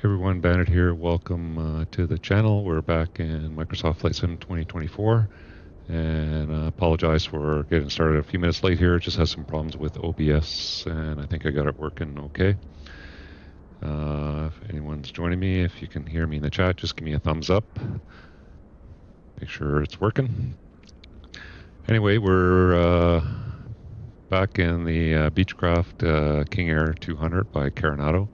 Hey everyone, Bandit here. Welcome to the channel. We're back in Microsoft Flight Sim 2024, and I apologize for getting started a few minutes late here. Just has some problems with OBS, and I think I got it working okay. If anyone's joining me, if you can hear me in the chat, just give me a thumbs up. Make sure it's working. Anyway, we're back in the Beechcraft King Air 200 by Carenado.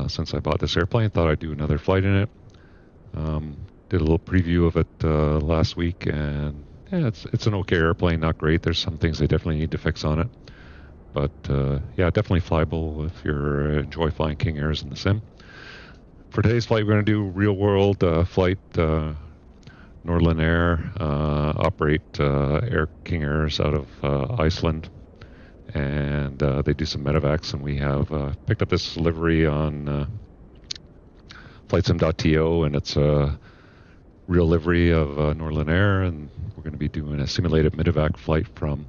Since I bought this airplane, thought I'd do another flight in it. Did a little preview of it last week, and yeah, it's an okay airplane, not great. There's some things they definitely need to fix on it, but yeah, definitely flyable if you enjoy flying King Airs in the sim. For today's flight, we're going to do real-world flight. Northern Air operate Air King Airs out of Iceland, and they do some medevacs, and we have picked up this livery on flightsim.to, and it's a real livery of Northern Air, and we're going to be doing a simulated medevac flight from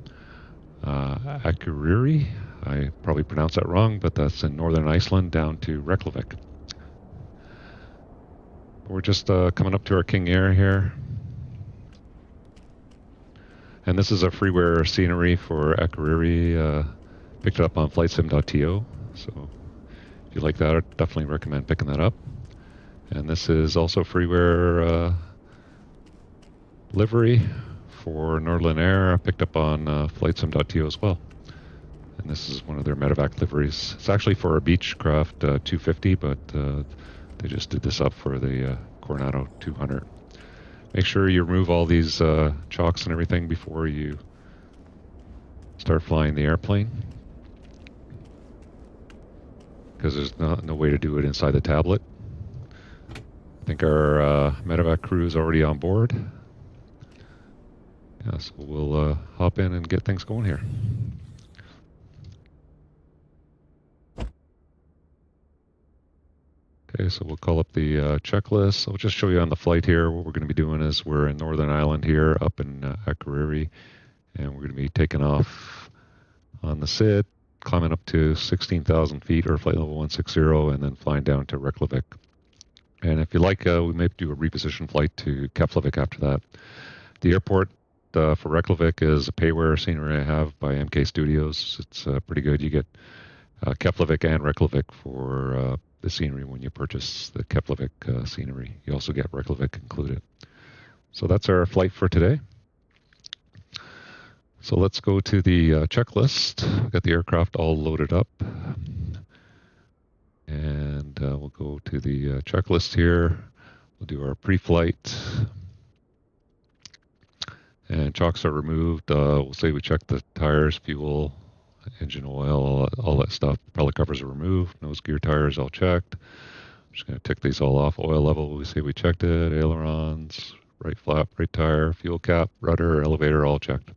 Akureyri. I probably pronounced that wrong, but that's in northern Iceland down to Reykjavik. We're just coming up to our King Air here. And this is a freeware scenery for Akureyri. Picked it up on flightsim.to, so if you like that, I definitely recommend picking that up. And this is also freeware livery for Northern Air. I picked up on flightsim.to as well. And this is one of their medevac liveries. It's actually for a Beechcraft 250, but they just did this up for the Carenado 200. Make sure you remove all these chocks and everything before you start flying the airplane, because there's no way to do it inside the tablet. I think our medevac crew is already on board. Yeah, so we'll hop in and get things going here. Okay, so we'll call up the checklist. I'll just show you on the flight here. What we're going to be doing is we're in Northern Ireland here, up in Akureyri, and we're going to be taking off on the SID, climbing up to 16,000 feet or flight level 160, and then flying down to Reykjavik. And if you like, we may do a reposition flight to Keflavik after that. The airport for Reykjavik is a payware scenery I have by MK Studios. It's pretty good. You get Keflavik and Reykjavik for the scenery when you purchase the Keflavik scenery. You also get Reykjavik included. So that's our flight for today. So let's go to the checklist. We've got the aircraft all loaded up. And we'll go to the checklist here. We'll do our pre-flight. And chocks are removed. We'll say we check the tires, fuel, engine oil, all that stuff. Propeller covers are removed. Nose gear tires all checked. I'm just going to tick these all off. Oil level, we say we checked it. Ailerons, right flap, right tire, fuel cap, rudder, elevator, all checked.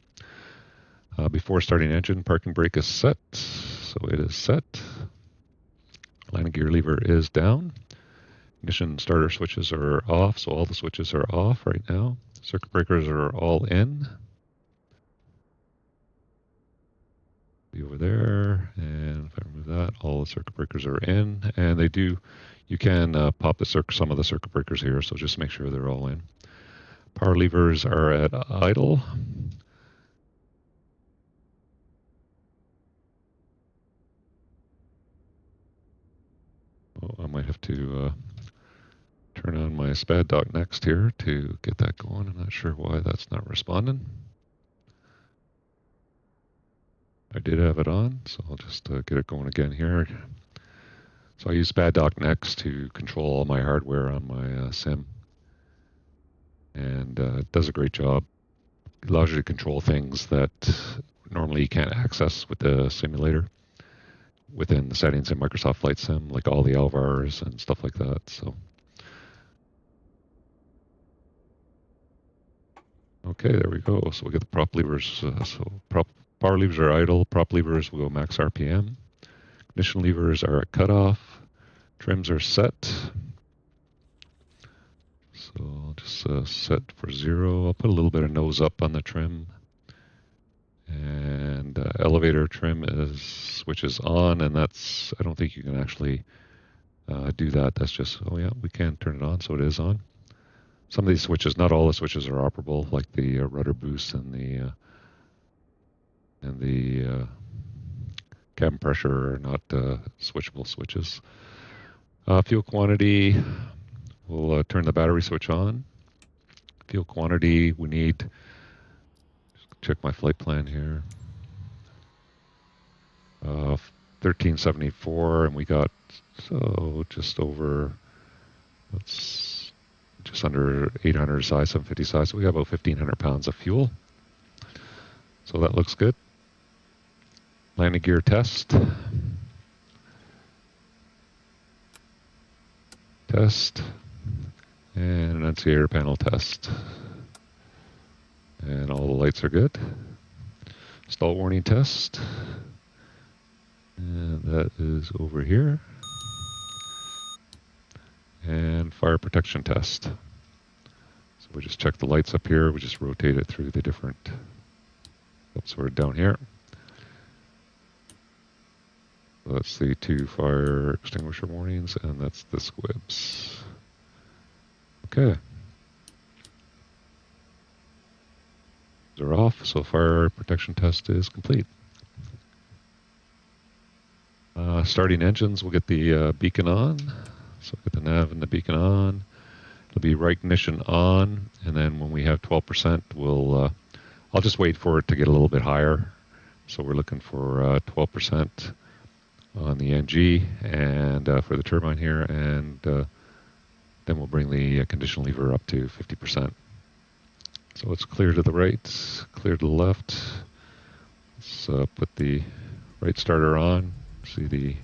Before starting engine, parking brake is set. So it is set. Landing gear lever is down. Ignition starter switches are off, so all the switches are off right now. Circuit breakers are all in. Be over there, and if I remove that, all the circuit breakers are in, and they do. You can pop some of the circuit breakers here, so just make sure they're all in. Power levers are at idle. Oh, I might have to turn on my SPAD dock next here to get that going. I'm not sure why that's not responding. I did have it on, so I'll just get it going again here. So I use SPAD dock next to control all my hardware on my sim. And it does a great job. It allows you to control things that normally you can't access with the simulator within the settings in Microsoft Flight Sim, like all the LVARs and stuff like that. So, okay, there we go. So we get the prop levers. Power levers are idle. Prop levers will go max RPM. Ignition levers are at cutoff. Trims are set. So I'll just set for 0. I'll put a little bit of nose up on the trim. And elevator trim switches on, and I don't think you can actually do that. That's just, oh yeah, we can turn it on, so it is on. Some of these switches, not all the switches are operable, like the rudder boost and the cabin pressure are not switchable switches. Fuel quantity, we'll turn the battery switch on. Fuel quantity, we need, check my flight plan here, 1374, and we got, so just over, let's, just under 800 size, 750 size, so we got about 1,500 pounds of fuel. So that looks good. Landing gear test. Test. And annunciator panel test. And all the lights are good. Stall warning test. And that is over here. And fire protection test. So we just check the lights up here. We just rotate it through the different, oops, we're down here. That's the 2 fire extinguisher warnings, and that's the squibs. Okay. They're off, so fire protection test is complete. Starting engines, we'll get the beacon on. So get the nav and the beacon on. It'll be right ignition on, and then when we have 12%, we'll, I'll just wait for it to get a little bit higher. So we're looking for 12% on the NG and for the turbine here, and then we'll bring the condition lever up to 50%. So it's clear to the right, clear to the left. Let's put the right starter on. See the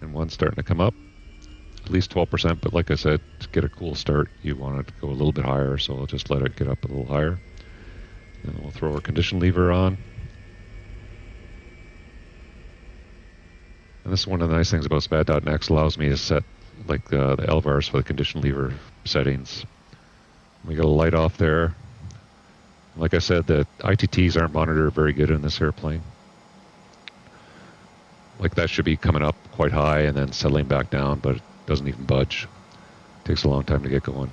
N1 starting to come up, at least 12%, but like I said, to get a cool start, you want it to go a little bit higher, so I'll just let it get up a little higher. And we'll throw our condition lever on. And this is one of the nice things about SPAD.NEXT, allows me to set like the LVARs for the condition lever settings. We got a light off there. Like I said, the ITTs aren't monitored very good in this airplane. Like that should be coming up quite high and then settling back down, but it doesn't even budge. It takes a long time to get going.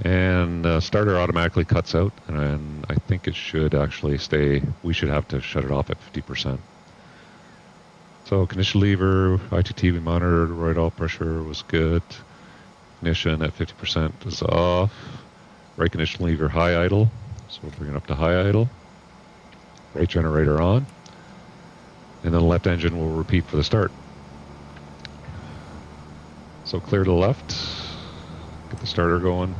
And starter automatically cuts out, and I think it should actually stay, we should have to shut it off at 50%. So condition lever, ITT we monitored, right oil pressure was good. Ignition at 50% is off. Right condition lever high idle, so we'll bring it up to high idle. Right generator on. And then the left engine will repeat for the start. So clear to the left, get the starter going.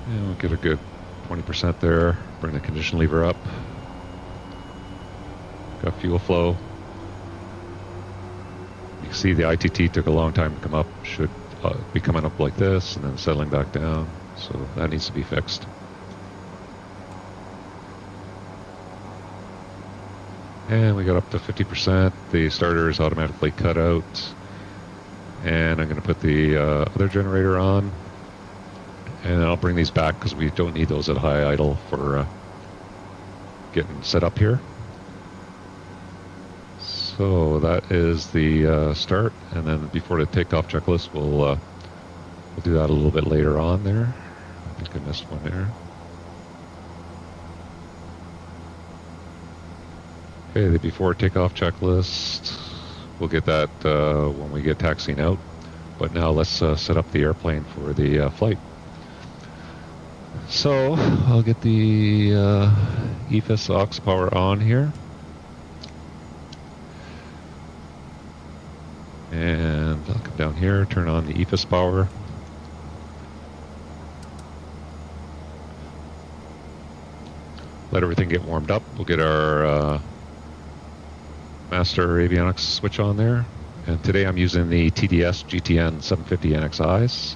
And we'll get a good 20% there, bring the condition lever up. Got fuel flow. You can see the ITT took a long time to come up, should be coming up like this and then settling back down, so that needs to be fixed. And we got up to 50%, the starter is automatically cut out, and I'm going to put the other generator on, and I'll bring these back because we don't need those at high idle for getting set up here. So that is the start, and then before the takeoff checklist, we'll do that a little bit later on there. I think I missed one there. Okay, the before takeoff checklist, we'll get that when we get taxiing out. But now let's set up the airplane for the flight. So I'll get the EFIS aux power on here. And I'll come down here, turn on the EFIS power. Let everything get warmed up. We'll get our master avionics switch on there. And today I'm using the TDS GTN 750 NXIs.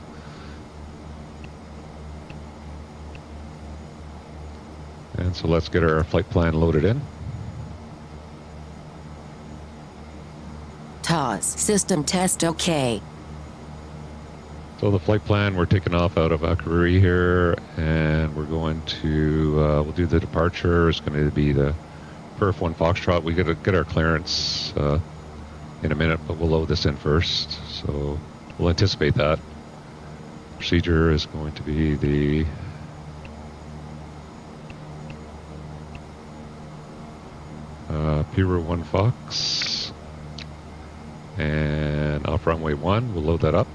And so let's get our flight plan loaded in. TOS system test OK. So the flight plan, we're taking off out of Akureyri here, and we're going to, we'll do the departure. It's going to be the Perf 1 Foxtrot. We got to get our clearance in a minute, but we'll load this in first. So we'll anticipate that. Procedure is going to be the Piru 1 Fox, and off runway 1, we'll load that up.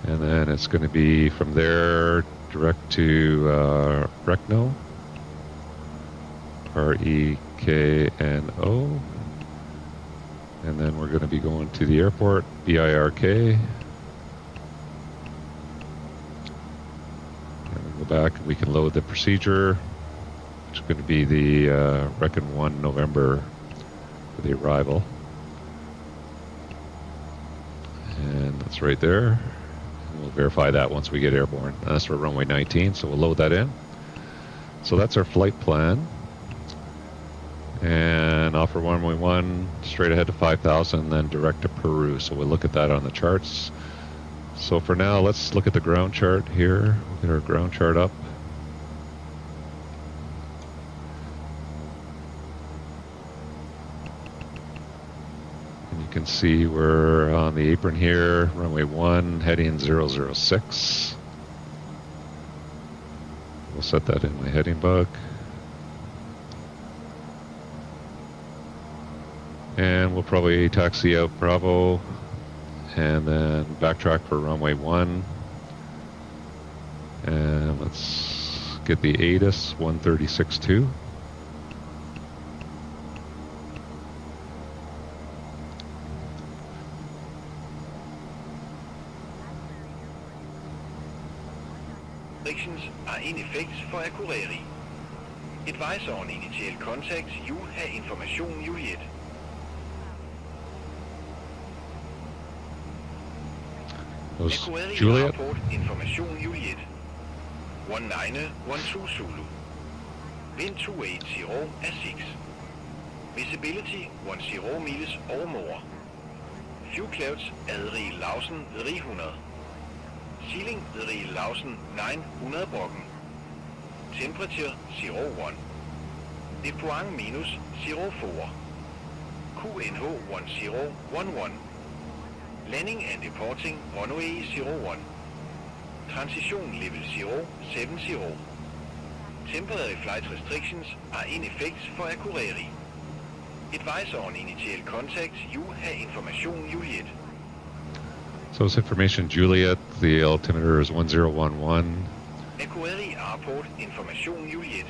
And then it's going to be from there direct to Rekno, REKNO. And then we're going to be going to the airport, BIRK. And we'll go back and we can load the procedure, which is going to be the Reckon 1 November for the arrival. And that's right there. And we'll verify that once we get airborne. And that's for runway 19, so we'll load that in. So that's our flight plan. And off for runway 1, straight ahead to 5,000, then direct to Peru. So we'll look at that on the charts. So for now, let's look at the ground chart here. We'll get our ground chart up. And you can see we're on the apron here, runway 1, heading 006. We'll set that in my heading book. And we'll probably taxi out Bravo and then backtrack for runway 1. And let's get the ATIS 136.2. Restrictions are in effect for Akureyri. Advise on initial contact, you have information Juliet. Juliet. Airport information Juliet. 1912 Zulu. Wind 280 at 6. Visibility 10 miles or more. Few clouds Adri Lausen 300. Ceiling Adri Lausen 900 Brocken. Temperature 01. Deploying minus 04. QNH 1011. Landing and departing runway 01. Transition level 070. Temporary flight restrictions are in effect for Akureyri. Advise on initial contact, you have information Juliet. So it's information Juliet, the altimeter is 1011. Akureyri Airport information Juliet.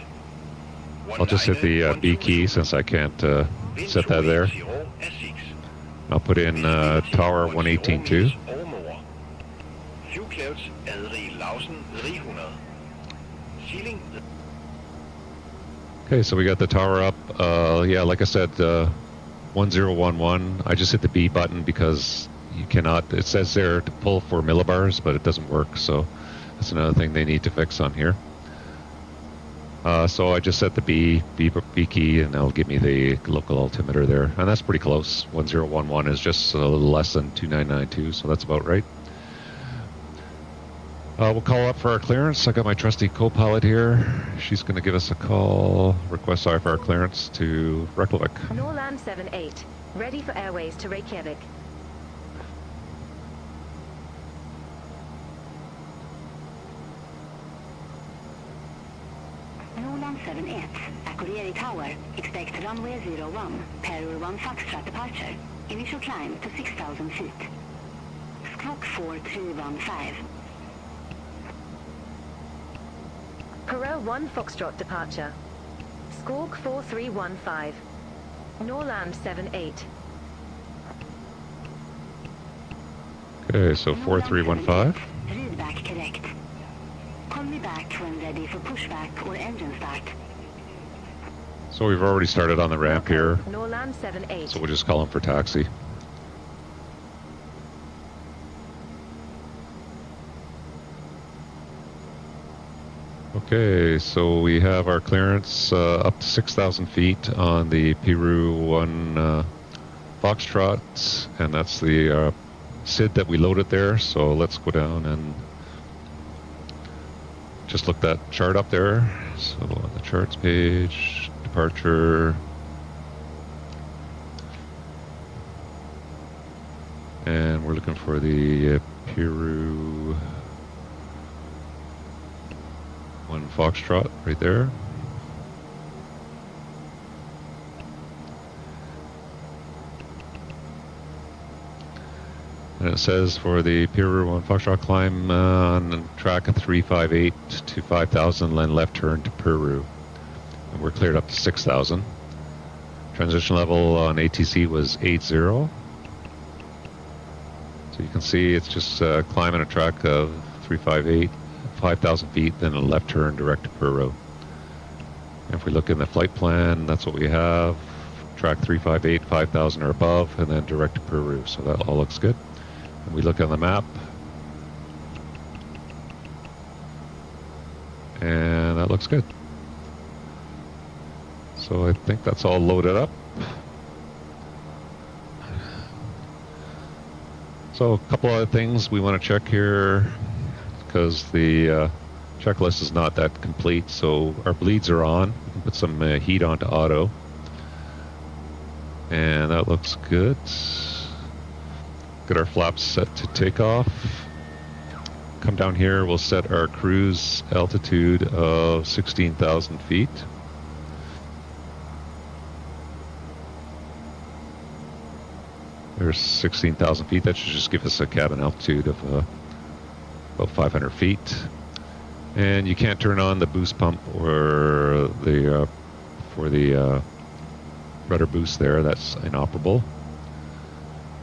I'll just hit the B key since I can't set that there. I'll put in tower 118.2. Few clouds Adri Lausen 300. Ceiling. Okay, so we got the tower up. Yeah, like I said, 1011. I just hit the B button because you cannot, it says there to pull for millibars, but it doesn't work. So that's another thing they need to fix on here. So I just set the B key, and that'll give me the local altimeter there. And that's pretty close. 1011 is just a little less than 2992, so that's about right. We'll call up for our clearance. I got my trusty co-pilot here. She's going to give us a call, request IFR clearance to Reykjavik. Norland 78, ready for airways to Reykjavik. Norland 78, Akureyri Tower, expect runway 01, Peru 1 Foxtrot departure. Initial climb to 6,000 feet. Squawk 4315. Peru 1 Foxtrot departure. Squawk 4315. Norland 78. Okay, so 4315. Read back correct. Call me back when ready for pushback or engine start. So we've already started on the ramp here. Norland 78. So we'll just call him for taxi. Okay, so we have our clearance up to 6,000 feet on the Piru 1 Foxtrot, and that's the SID that we loaded there. So let's go down and just look that chart up there. So on the charts page, departure, and we're looking for the Peru 1 Foxtrot right there. And it says for the Peru 1 Foxtrot climb on track of 358 to 5,000, then left turn to Peru. And we're cleared up to 6,000. Transition level on ATC was 80. So you can see it's just climbing a track of 358, 5,000 feet, then a left turn direct to Peru. And if we look in the flight plan, that's what we have. Track 358, 5,000 or above, and then direct to Peru. So that all looks good. And we look on the map, and that looks good. So I think that's all loaded up. So a couple other things we want to check here, because the checklist is not that complete. So our bleeds are on. We can put some heat onto auto, and that looks good. Get our flaps set to take off. Come down here, we'll set our cruise altitude of 16,000 feet. There's 16,000 feet. That should just give us a cabin altitude of about 500 feet. And you can't turn on the boost pump or the for the rudder boost there. That's inoperable.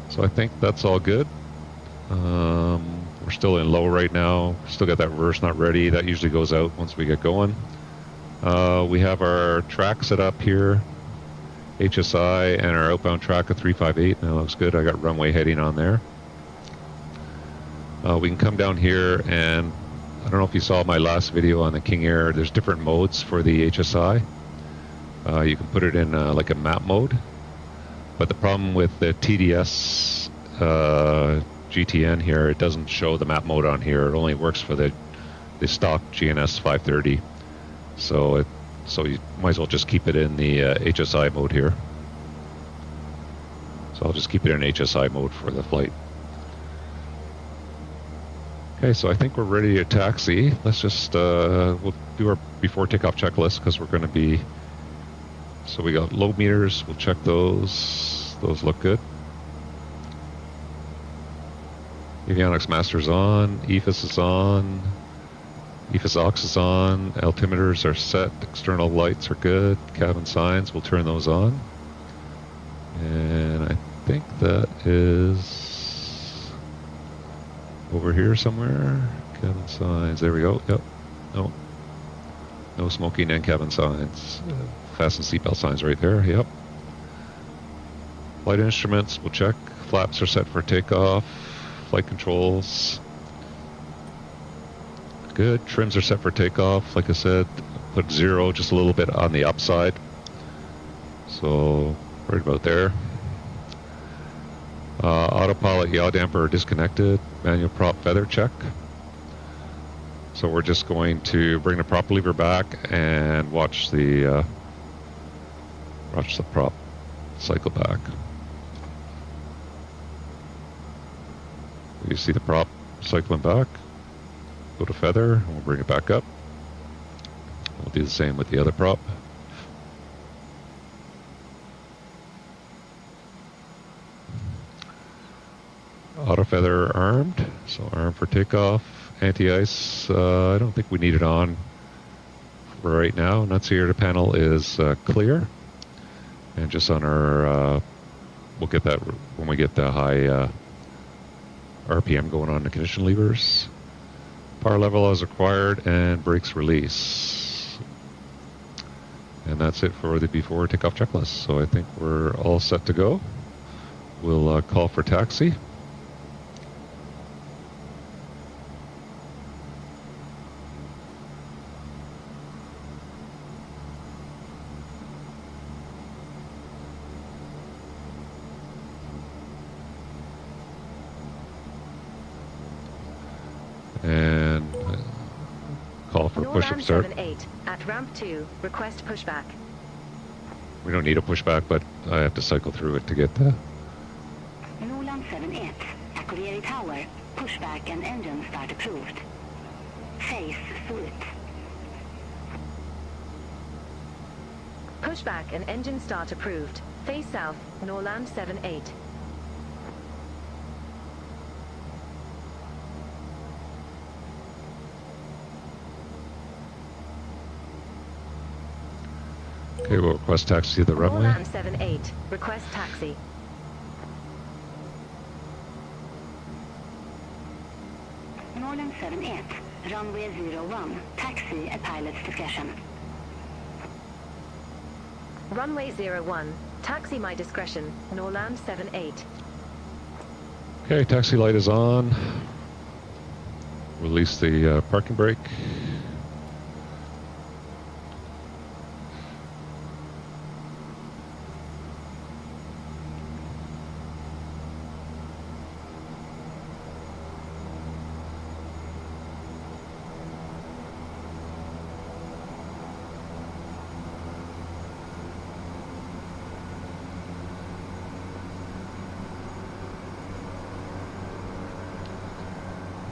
So I think that's all good. We're still in low right now. Still got that reverse not ready. That usually goes out once we get going. We have our track set up here, HSI, and our outbound track of 358. That looks good. I got runway heading on there. We can come down here, and I don't know if you saw my last video on the King Air. There's different modes for the HSI. You can put it in like a map mode. But the problem with the TDS GTN here, it doesn't show the map mode on here. It only works for the stock GNS 530. So you might as well just keep it in the HSI mode here. So I'll just keep it in HSI mode for the flight. Okay, so I think we're ready to taxi. Let's just we'll do our before takeoff checklist, because we're going to be. So we got low meters. We'll check those. Those look good. Avionics master's on. EFIS is on. EFIS aux is on. Altimeters are set. External lights are good. Cabin signs, we'll turn those on. And I think that is over here somewhere. Cabin signs. There we go. Yep. No smoking and cabin signs. Fasten seatbelt signs right there. Yep. Flight instruments, we'll check. Flaps are set for takeoff. Flight controls. Good. Trims are set for takeoff. Like I said, put 0 just a little bit on the upside. So, right about there. Autopilot, yaw damper are disconnected. Manual prop feather check. So we're just going to bring the prop lever back and watch the prop cycle back. You see the prop cycling back. Go to feather, and we'll bring it back up. We'll do the same with the other prop. Auto feather armed, so armed for takeoff. Anti-ice, I don't think we need it on for right now. Annunciator panel is clear. And just on our, we'll get that when we get the high RPM going on the ignition levers. Power level as required, and brakes release. And that's it for the before takeoff checklist. So I think we're all set to go. We'll call for taxi. push-up Norland start. 78, at ramp 2, request pushback. We don't need a pushback, but I have to cycle through it to get the... Norland 78, Akureyri Tower, pushback and engine start approved. Face suit. Pushback and engine start approved. Face south, Norland 78. Okay, we'll request taxi to the runway. Norland 78, request taxi. Norland 78, runway 01, taxi at pilot's discretion. Runway 01, taxi my discretion, Norland 78. Okay, taxi light is on. Release the parking brake.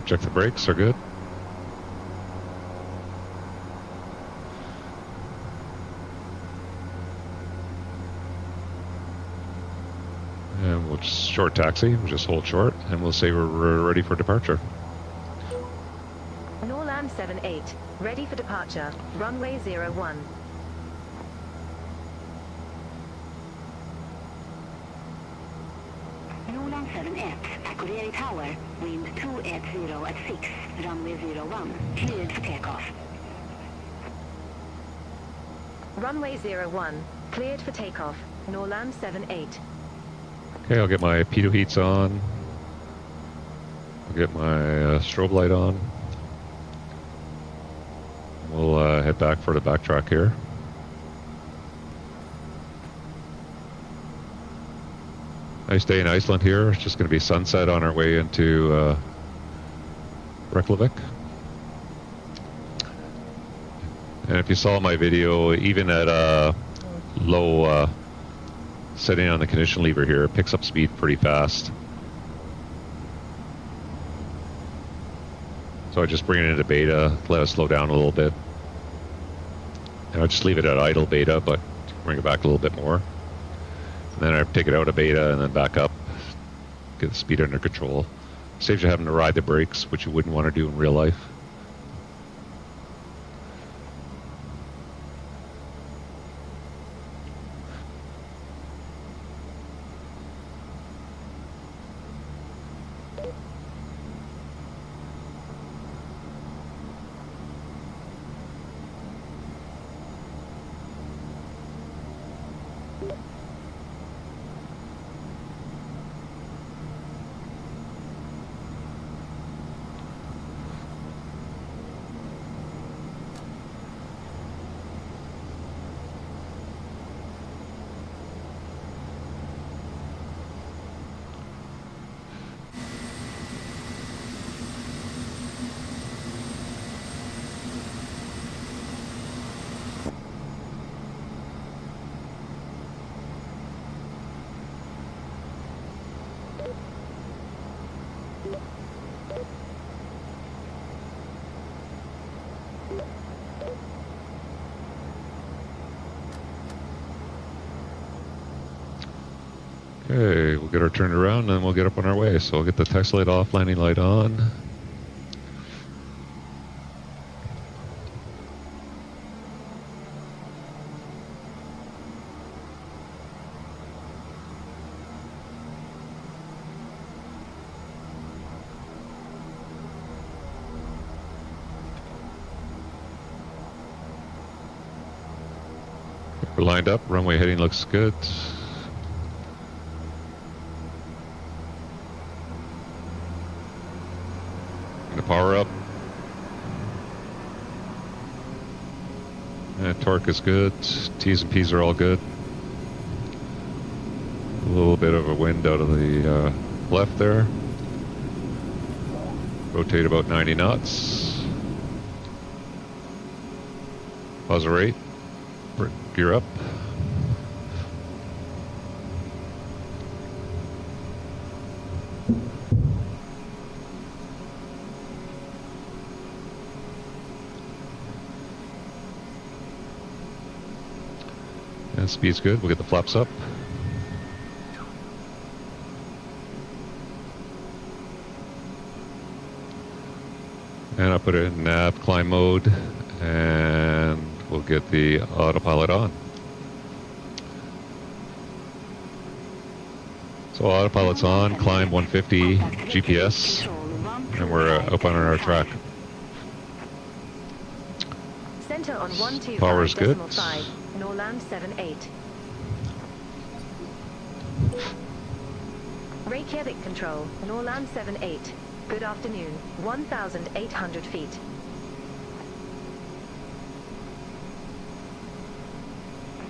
Check the brakes are good. And we'll just short taxi, we'll just hold short, and we'll say we're ready for departure. Norland 78, ready for departure, runway 01. Norland 78, Akureyri Tower, wind 280 at 6, runway 01, cleared for takeoff. Runway 01, cleared for takeoff, Norland 78. Okay, I'll get my pitot heats on. I'll get my strobe light on. We'll head back for the backtrack here. Nice day in Iceland here. It's just going to be sunset on our way into Reykjavik. And if you saw my video, even at a low setting on the condition lever here, it picks up speed pretty fast. So I just bring it into beta, let it slow down a little bit. And I just leave it at idle beta, but bring it back a little bit more. And then I take it out of beta and then back up, get the speed under control. Saves you having to ride the brakes, which you wouldn't want to do in real life. Okay, we'll get her turned around and then we'll get up on our way. So I'll get the taxi light off, landing light on. We're lined up, runway heading looks good. Power up. Torque is good. T's and P's are all good. A little bit of a wind out of the left there. Rotate about 90 knots. Pause the rate. Gear up. And speed's good. We'll get the flaps up. And I'll put it in nav climb mode, and we'll get the autopilot on. So autopilot's on, climb 150 GPS, and we're up on our track. Center on 125.5, Power's good. Norland 78. Reykjavik control, Norland 78. Good afternoon, 1,800 feet.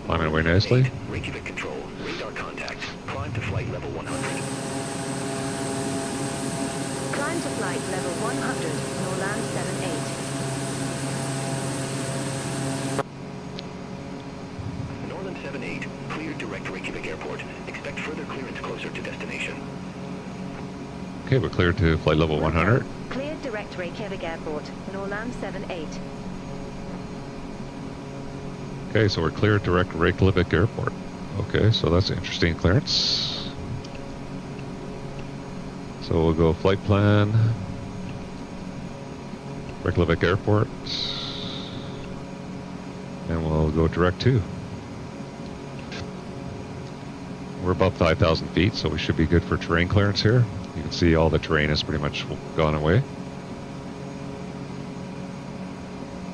Climbing away nicely. Reykjavik control, radar contact. Climb to flight level 100. Climb to flight level 100, Norland 78. Norland 78, cleared direct Reykjavik Airport. Expect further clearance closer to destination. Okay, we're cleared to flight level 100. Cleared direct Reykjavik Airport, Norland 78. Okay, so we're cleared direct Reykjavik Airport. Okay, so that's interesting clearance. So we'll go flight plan, Reykjavik Airport, and we'll go direct to. We're above 5,000 feet, so we should be good for terrain clearance here. You can see all the terrain has pretty much gone away.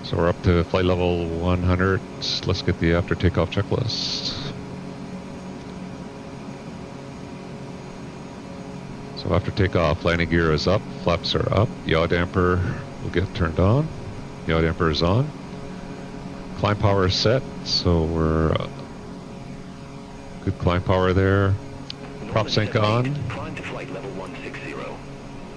So we're up to flight level 100. Let's get the after takeoff checklist. So after takeoff, landing gear is up, flaps are up, yaw damper will get turned on. Yaw damper is on. Climb power is set, so we're good climb power there. Prop sync on. Climb to flight level 160.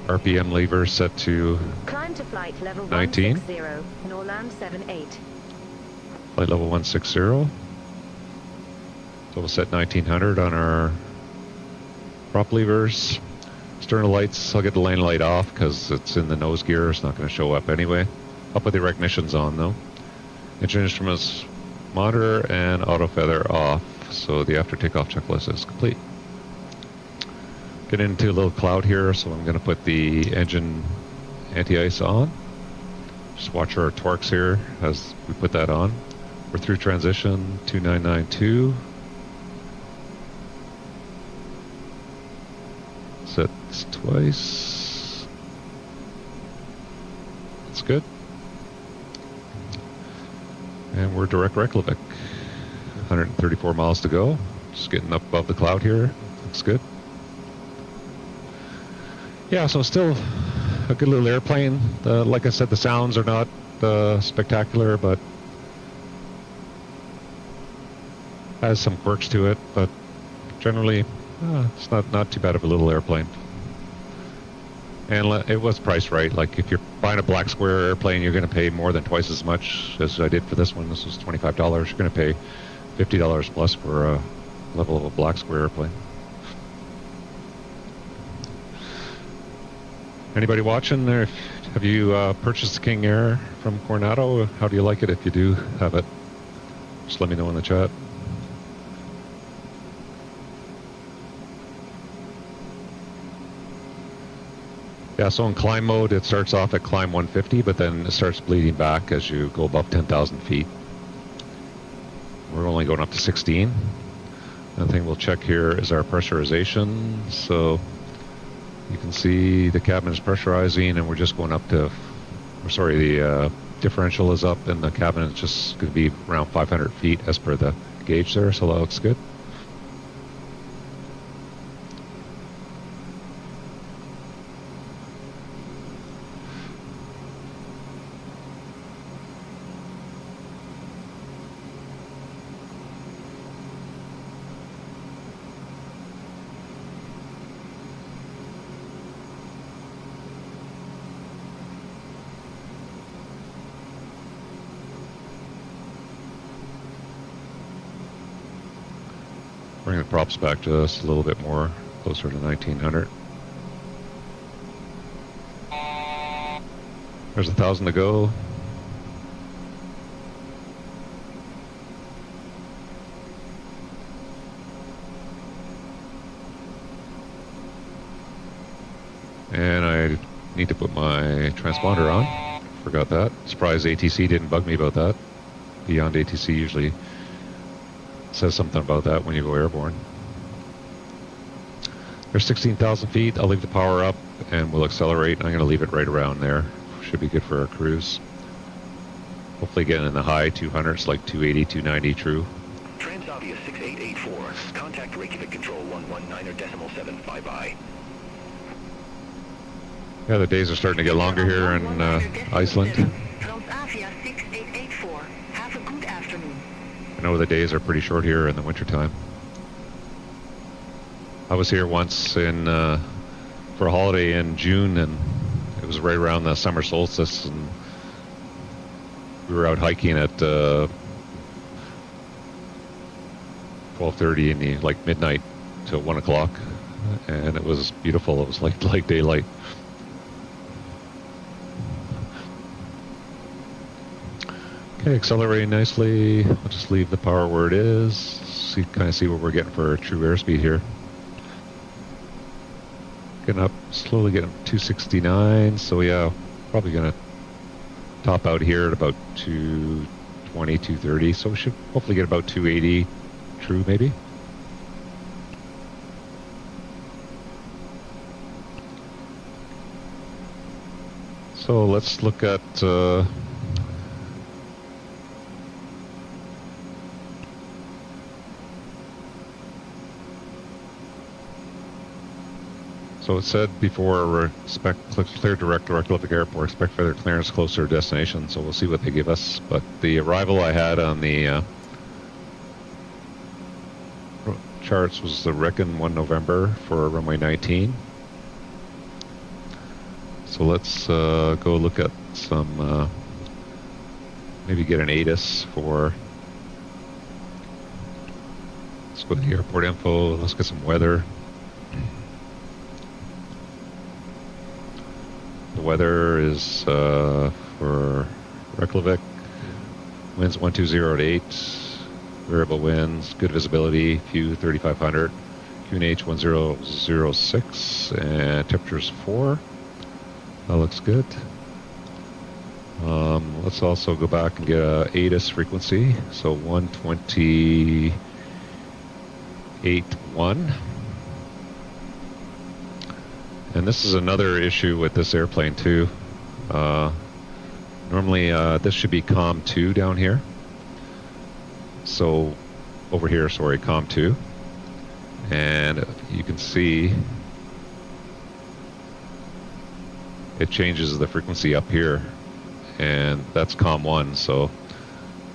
RPM lever set to Climb to flight level 19. 160, Norland 78. flight level 160. So we'll set 1900 on our prop levers. Sternal lights, I'll get the lane light off because it's in the nose gear. It's not going to show up anyway. I'll put the ignitions on though. Engine instruments monitor and auto feather off. So the after takeoff checklist is complete. Get into a little cloud here, so I'm going to put the engine anti-ice on. Just watch our torques here as we put that on. We're through transition 2992. Sets twice. That's good. And we're direct Reykjavik. 134 miles to go. Just getting up above the cloud here. Looks good. Yeah, so still a good little airplane. Like I said, the sounds are not spectacular, but has some quirks to it. But generally, it's not too bad of a little airplane. And it was priced right. Like if you're buying a black square airplane, you're going to pay more than twice as much as I did for this one. This was $25. You're going to pay $50 plus for a level of a black square airplane. Anybody watching there? Have you purchased the King Air from Carenado? How do you like it if you do have it? Just let me know in the chat. Yeah, so in climb mode, it starts off at climb 150, but then it starts bleeding back as you go above 10,000 feet. We're only going up to 16. Another thing we'll check here is our pressurization. So you can see the cabin is pressurizing, and we're just going up to, the differential is up, and the cabin is just going to be around 500 feet as per the gauge there, so that looks good. Bring the props back just a little bit more, closer to 1900. There's 1,000 to go. And I need to put my transponder on. Forgot that. Surprised ATC didn't bug me about that. Beyond ATC usually says something about that when you go airborne. There's 16,000 feet. I'll leave the power up and we'll accelerate. I'm going to leave it right around there. Should be good for our cruise. Hopefully getting in the high 200s, like 280, 290 true. Transavia 6884. Contact Reykjavik Control 119.7 bye. Yeah, the days are starting to get longer here in Iceland. Transavia 6884. Have a good afternoon. I know the days are pretty short here in the wintertime. I was here once in for a holiday in June, and it was right around the summer solstice, and we were out hiking at 12:30 in the midnight till 1 o'clock, and it was beautiful. It was like daylight. Okay, accelerating nicely. I'll just leave the power where it is. Kind of see what we're getting for true airspeed here. Getting up, slowly getting 269. So yeah, probably gonna top out here at about 220, 230. So we should hopefully get about 280 true maybe. So let's look at so it said before, expect clear direct Reykjavik Airport, expect further clearance closer to destination, so we'll see what they give us. But the arrival I had on the charts was the reckon 1 November for runway 19. So let's go look at some, maybe get an ATIS for, let's go to the airport info, let's get some weather. The weather is for Reykjavik, winds 120 to 8, variable winds, good visibility, few 3500, QNH 1006, and temperatures 4. That looks good. Let's also go back and get a ATIS frequency, so 128.1. And this is another issue with this airplane too. Normally this should be COM 2 down here. So over here, sorry, COM 2. And you can see it changes the frequency up here. And that's COM 1, so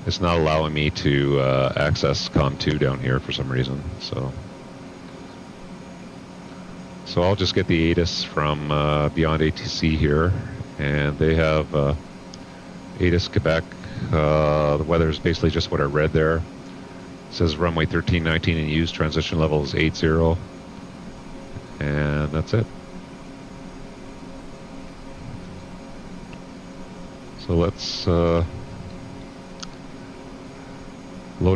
it's not allowing me to access COM 2 down here for some reason. So I'll just get the ATIS from Beyond ATC here, and they have ATIS Quebec. The weather is basically just what I read there. It says runway 1319 in use, transition level is 80, and that's it. So let's load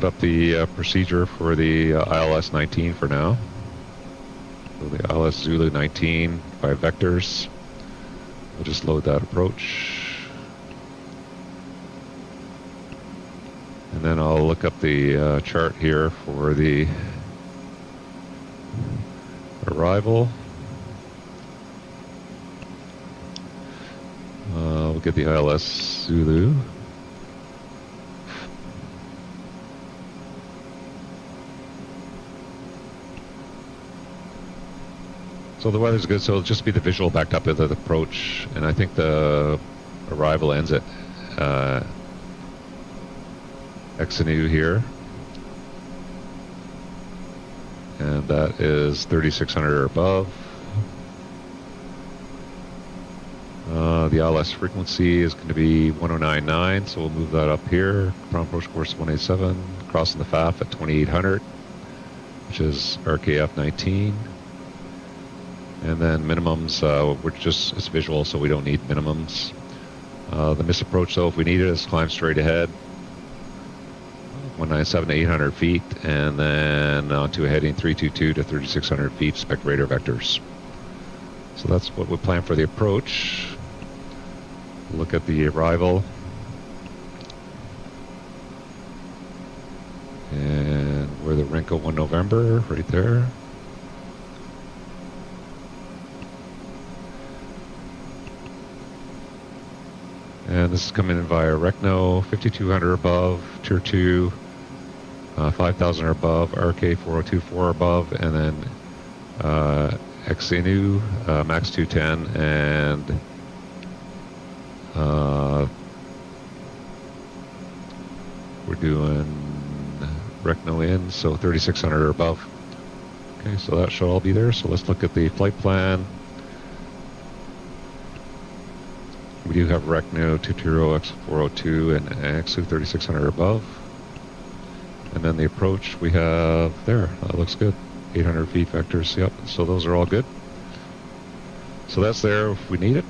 up the procedure for the ILS 19 for now. So the ILS Zulu 19 by vectors. We'll just load that approach. And then I'll look up the chart here for the arrival. We'll get the ILS Zulu. So the weather's good, so it'll just be the visual backed up with the approach, and I think the arrival ends at Exinu here, and that is 3,600 or above. The ILS frequency is going to be 1099, so we'll move that up here. Ground approach course 187, crossing the FAF at 2800. which is RKF 19. And then minimums, it's visual, so we don't need minimums. The misapproach, though, if we need it, is climb straight ahead, 197 to 800 feet, and then onto a heading 322 to 3600 feet, spec radar vectors. So that's what we plan for the approach. Look at the arrival. And we're the Renko 1 November, right there. And this is coming in via Recno, 5200 above, Tier 2, 5000 or above, RK 4024 above, and then Xenu, Max 210, and we're doing Recno in, so 3600 or above. Okay, so that should all be there. So let's look at the flight plan. We do have Recno 220 X402 and XU 3600 or above. And then the approach we have there. That looks good. 800 feet vectors, yep. So those are all good. So that's there if we need it.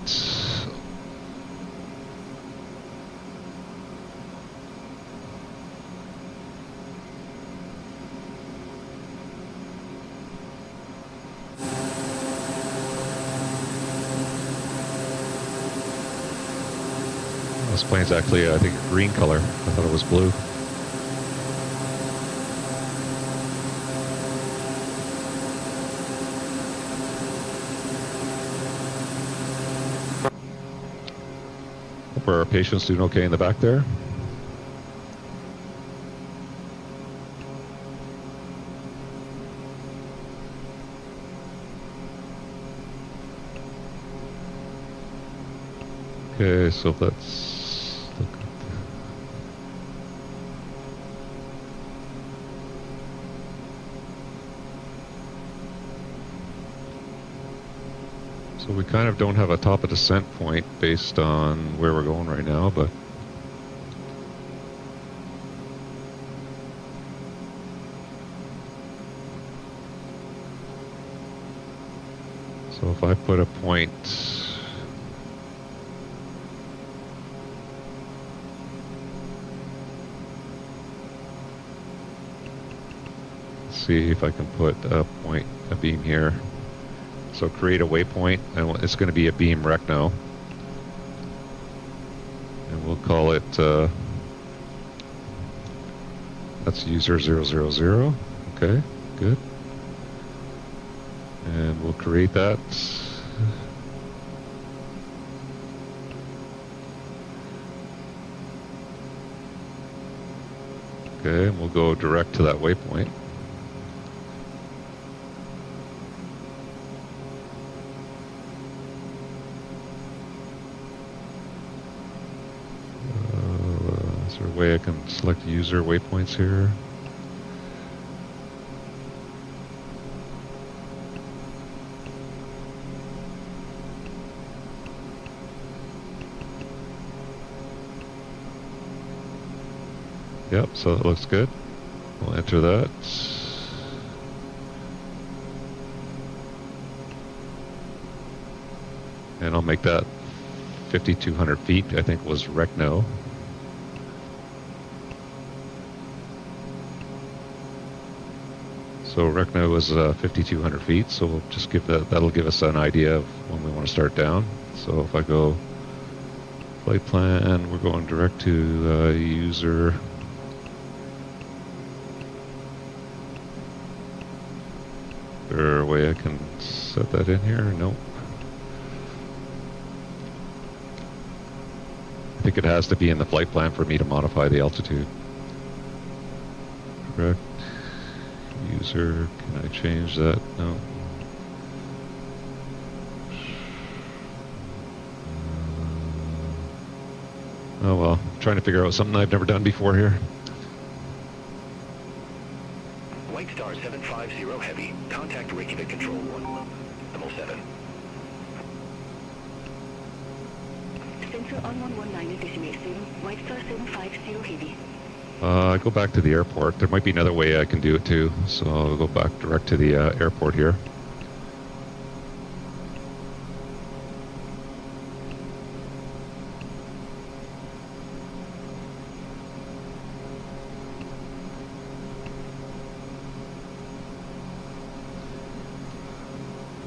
This plane's actually, I think, a green color. I thought it was blue. Hope our patient's doing okay in the back there. Okay, so let's look at so we kind of don't have a top of descent point based on where we're going right now, but so if I put a point see if I can put a beam here. So create a waypoint, and it's going to be a beam Recno. And we'll call it, that's user 000. Okay, good. And we'll create that. Okay, and we'll go direct to that waypoint. Is there a way I can select user waypoints here? Yep, so that looks good. We'll enter that. And I'll make that 5,200 feet, I think was Recno. So Recno was 5,200 feet, so we'll just give that'll give us an idea of when we want to start down. So if I go flight plan, we're going direct to user. Is there a way I can set that in here? Nope. I think it has to be in the flight plan for me to modify the altitude. Correct. User, can I change that? No. Oh well, I'm trying to figure out something I've never done before here. White Star 750 Heavy. Contact Reykjavik Control 1. 7. Sensor on 119 decimal 0. White Star 750 Heavy. Go back to the airport. There might be another way I can do it too, so I'll go back direct to the airport here.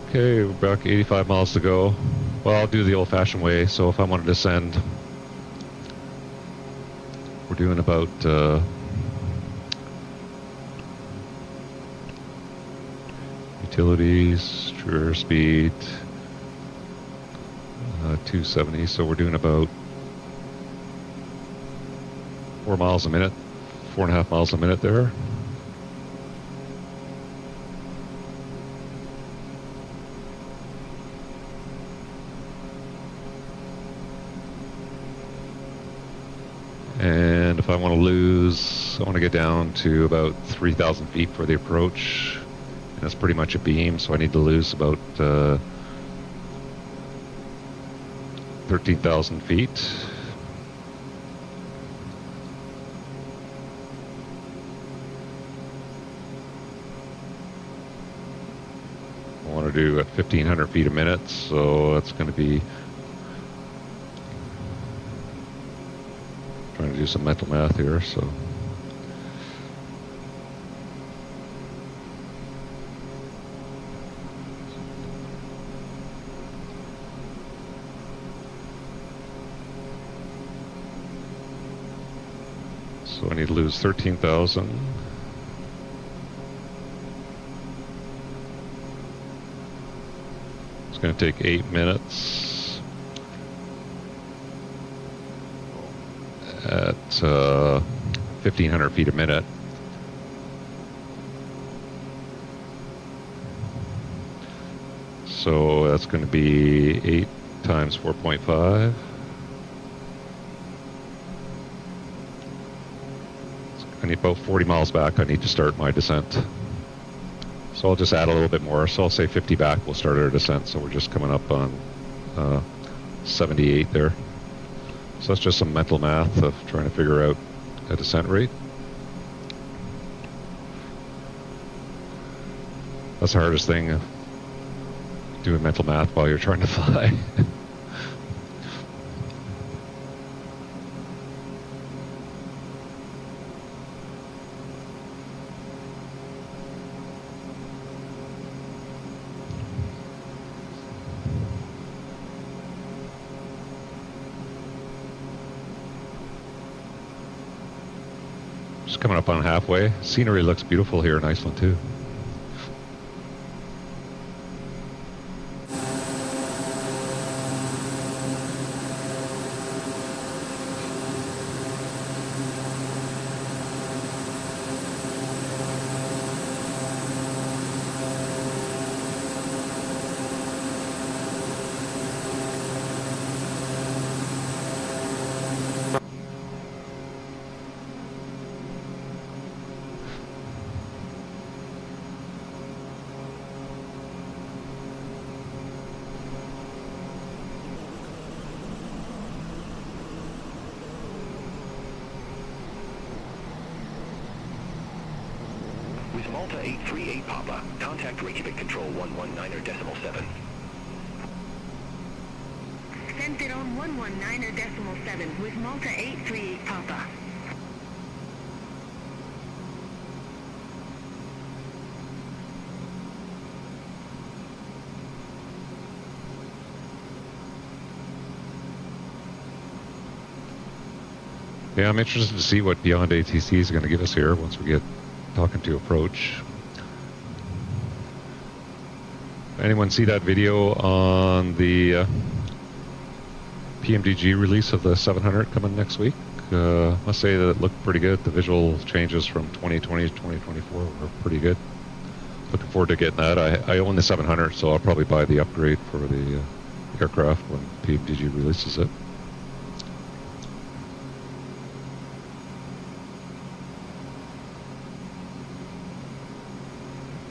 Okay, we're back 85 miles to go. Well, I'll do the old-fashioned way, so if I want to descend, we're doing about utilities, true airspeed, 270, so we're doing about 4 miles a minute, 4.5 miles a minute there. And if I want to get down to about 3,000 feet for the approach, and that's pretty much a beam, so I need to lose about 13,000 feet. I want to do at 1,500 feet a minute, so that's going to be trying to do some mental math here, so I need to lose 13,000. It's going to take 8 minutes at 1,500 feet a minute. So that's going to be 8 times 4.5. I need about 40 miles back. I need to start my descent. So I'll just add a little bit more. So I'll say 50 back, we'll start our descent. So we're just coming up on 78 there. So that's just some mental math of trying to figure out a descent rate. That's the hardest thing, doing mental math while you're trying to fly. Just coming up on halfway. Scenery looks beautiful here in Iceland too. With Malta 838 Papa, contact Reykjavik Control 119.7. Center on 119.7 with Malta 838 Papa. Yeah, I'm interested to see what Beyond ATC is going to give us here once we get talking to approach. Anyone see that video on the PMDG release of the 700 coming next week? Must say that it looked pretty good. The visual changes from 2020 to 2024 were pretty good. Looking forward to getting that. I own the 700, so I'll probably buy the upgrade for the aircraft when PMDG releases it.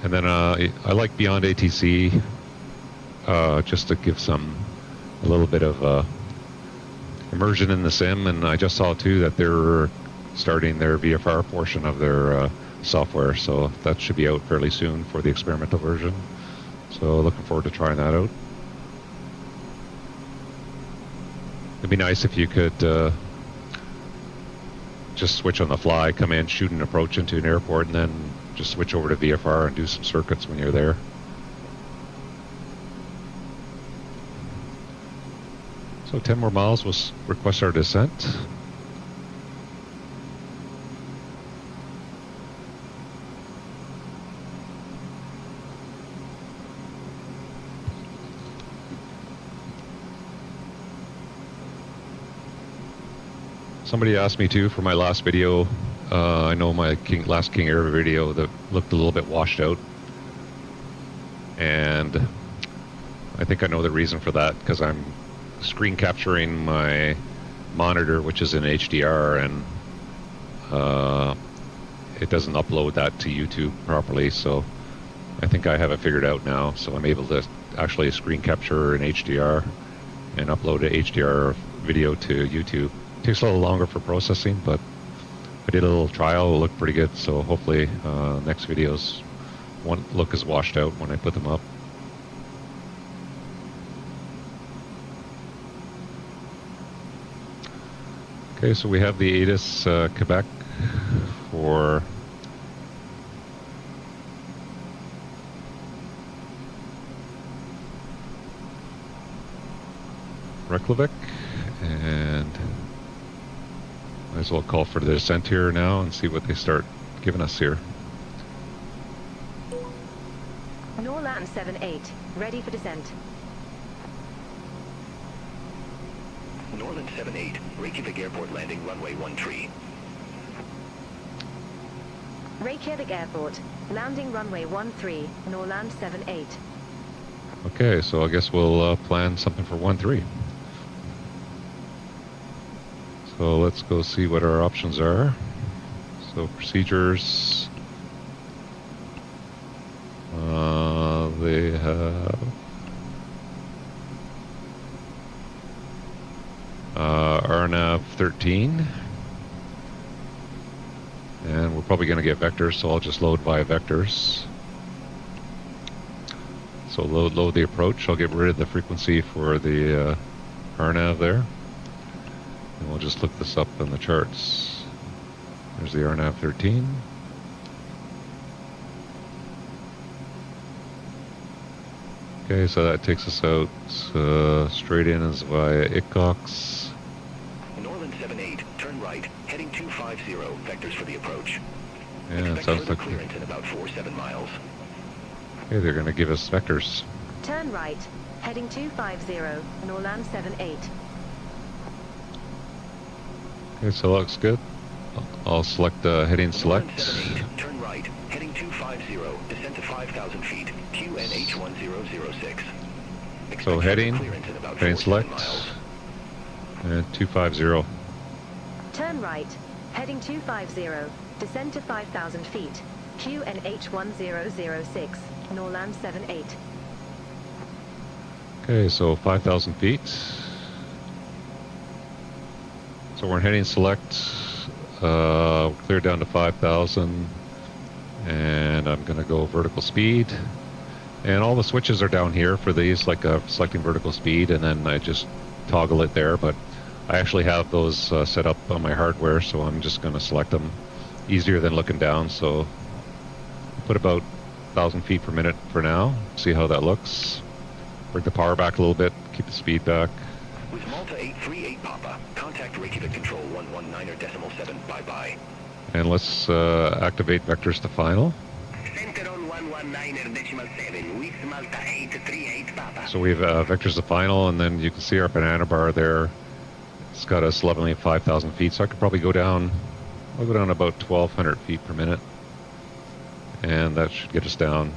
And then I like Beyond ATC just to give a little bit of immersion in the sim. And I just saw too that they're starting their VFR portion of their software, so that should be out fairly soon for the experimental version. So looking forward to trying that out. It'd be nice if you could just switch on the fly, come in, shoot an approach into an airport, and then just switch over to VFR and do some circuits when you're there. So 10 more miles will request our descent. Somebody asked me too for my last video. I know my last King Air video that looked a little bit washed out, and I think I know the reason for that, because I'm screen capturing my monitor, which is in HDR, and it doesn't upload that to YouTube properly. So I think I have it figured out now. So I'm able to actually screen capture in HDR and upload a HDR video to YouTube. Takes a little longer for processing, but I did a little trial. It looked pretty good, so hopefully next videos won't look as washed out when I put them up. Okay, so we have the ATIS Quebec for Reykjavik, and might as well call for the descent here now and see what they start giving us here. Norland 78, ready for descent. Norland 78, Reykjavik Airport landing runway 13. Reykjavik Airport, landing runway 13, Norland 78. Okay, so I guess we'll plan something for 13. So let's go see what our options are. So procedures, they have RNAV 13, and we're probably going to get vectors, so I'll just load via vectors. So load the approach. I'll get rid of the frequency for the RNAV there. And we'll just look this up in the charts. There's the RNAV 13. Okay, so that takes us out straight in as via ICOX. Norland 78, turn right, heading 250, vectors for the approach. Yeah, it Expect sounds further like clearance in about 47 miles. okay, they're going to give us vectors. Turn right, heading 250, Norland 78. Okay, so looks good. I'll select heading select. Norland 78, turn right, heading 250, descent to 5,000 feet, QNH 1006. Expect So further heading clearance in about heading 47 select, miles. and 250. Turn right, heading 250, descend to 5,000 feet, QNH 1006, Norland 78. Okay, so 5,000 feet. So we're heading select, clear down to 5,000, and I'm going to go vertical speed. And all the switches are down here for these, like selecting vertical speed, and then I just toggle it there. But I actually have those set up on my hardware, so I'm just going to select them. Easier than looking down, so put about 1,000 feet per minute for now. See how that looks. Bring the power back a little bit, keep the speed back. With Malta 838 Papa, contact Reykjavik Control 119.7, bye-bye. And let's activate vectors to final. Center on 119.7 with Malta 838 Papa. So we have vectors to final, and then you can see our banana bar there. It's got us leveling 5,000 feet, so I could probably go down, I'll go down about 1,200 feet per minute. And that should get us down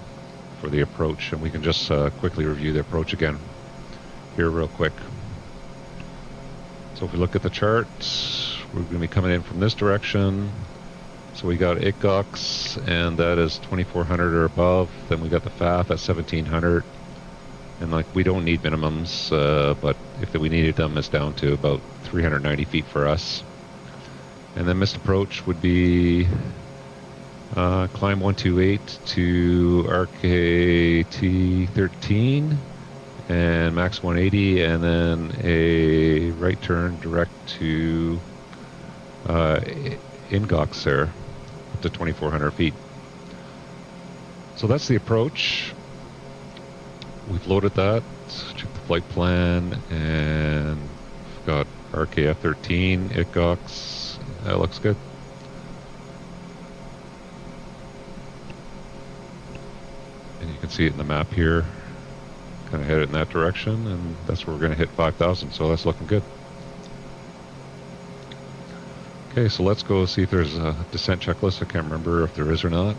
for the approach, and we can just quickly review the approach again here real quick. So if we look at the chart, we're going to be coming in from this direction. So we got ICOX, and that is 2,400 or above. Then we got the FAF at 1,700. And like, we don't need minimums, but if we needed them, it's down to about 390 feet for us. And then missed approach would be climb 128 to RKT13 and max 180, and then a right turn direct to Ingox there, up to 2,400 feet. So that's the approach. We've loaded that, checked the flight plan, and we've got RKF13, Ingox. That looks good. And you can see it in the map here. Kind of headed in that direction, and that's where we're going to hit 5,000, so that's looking good. Okay, so let's go see if there's a descent checklist. I can't remember if there is or not.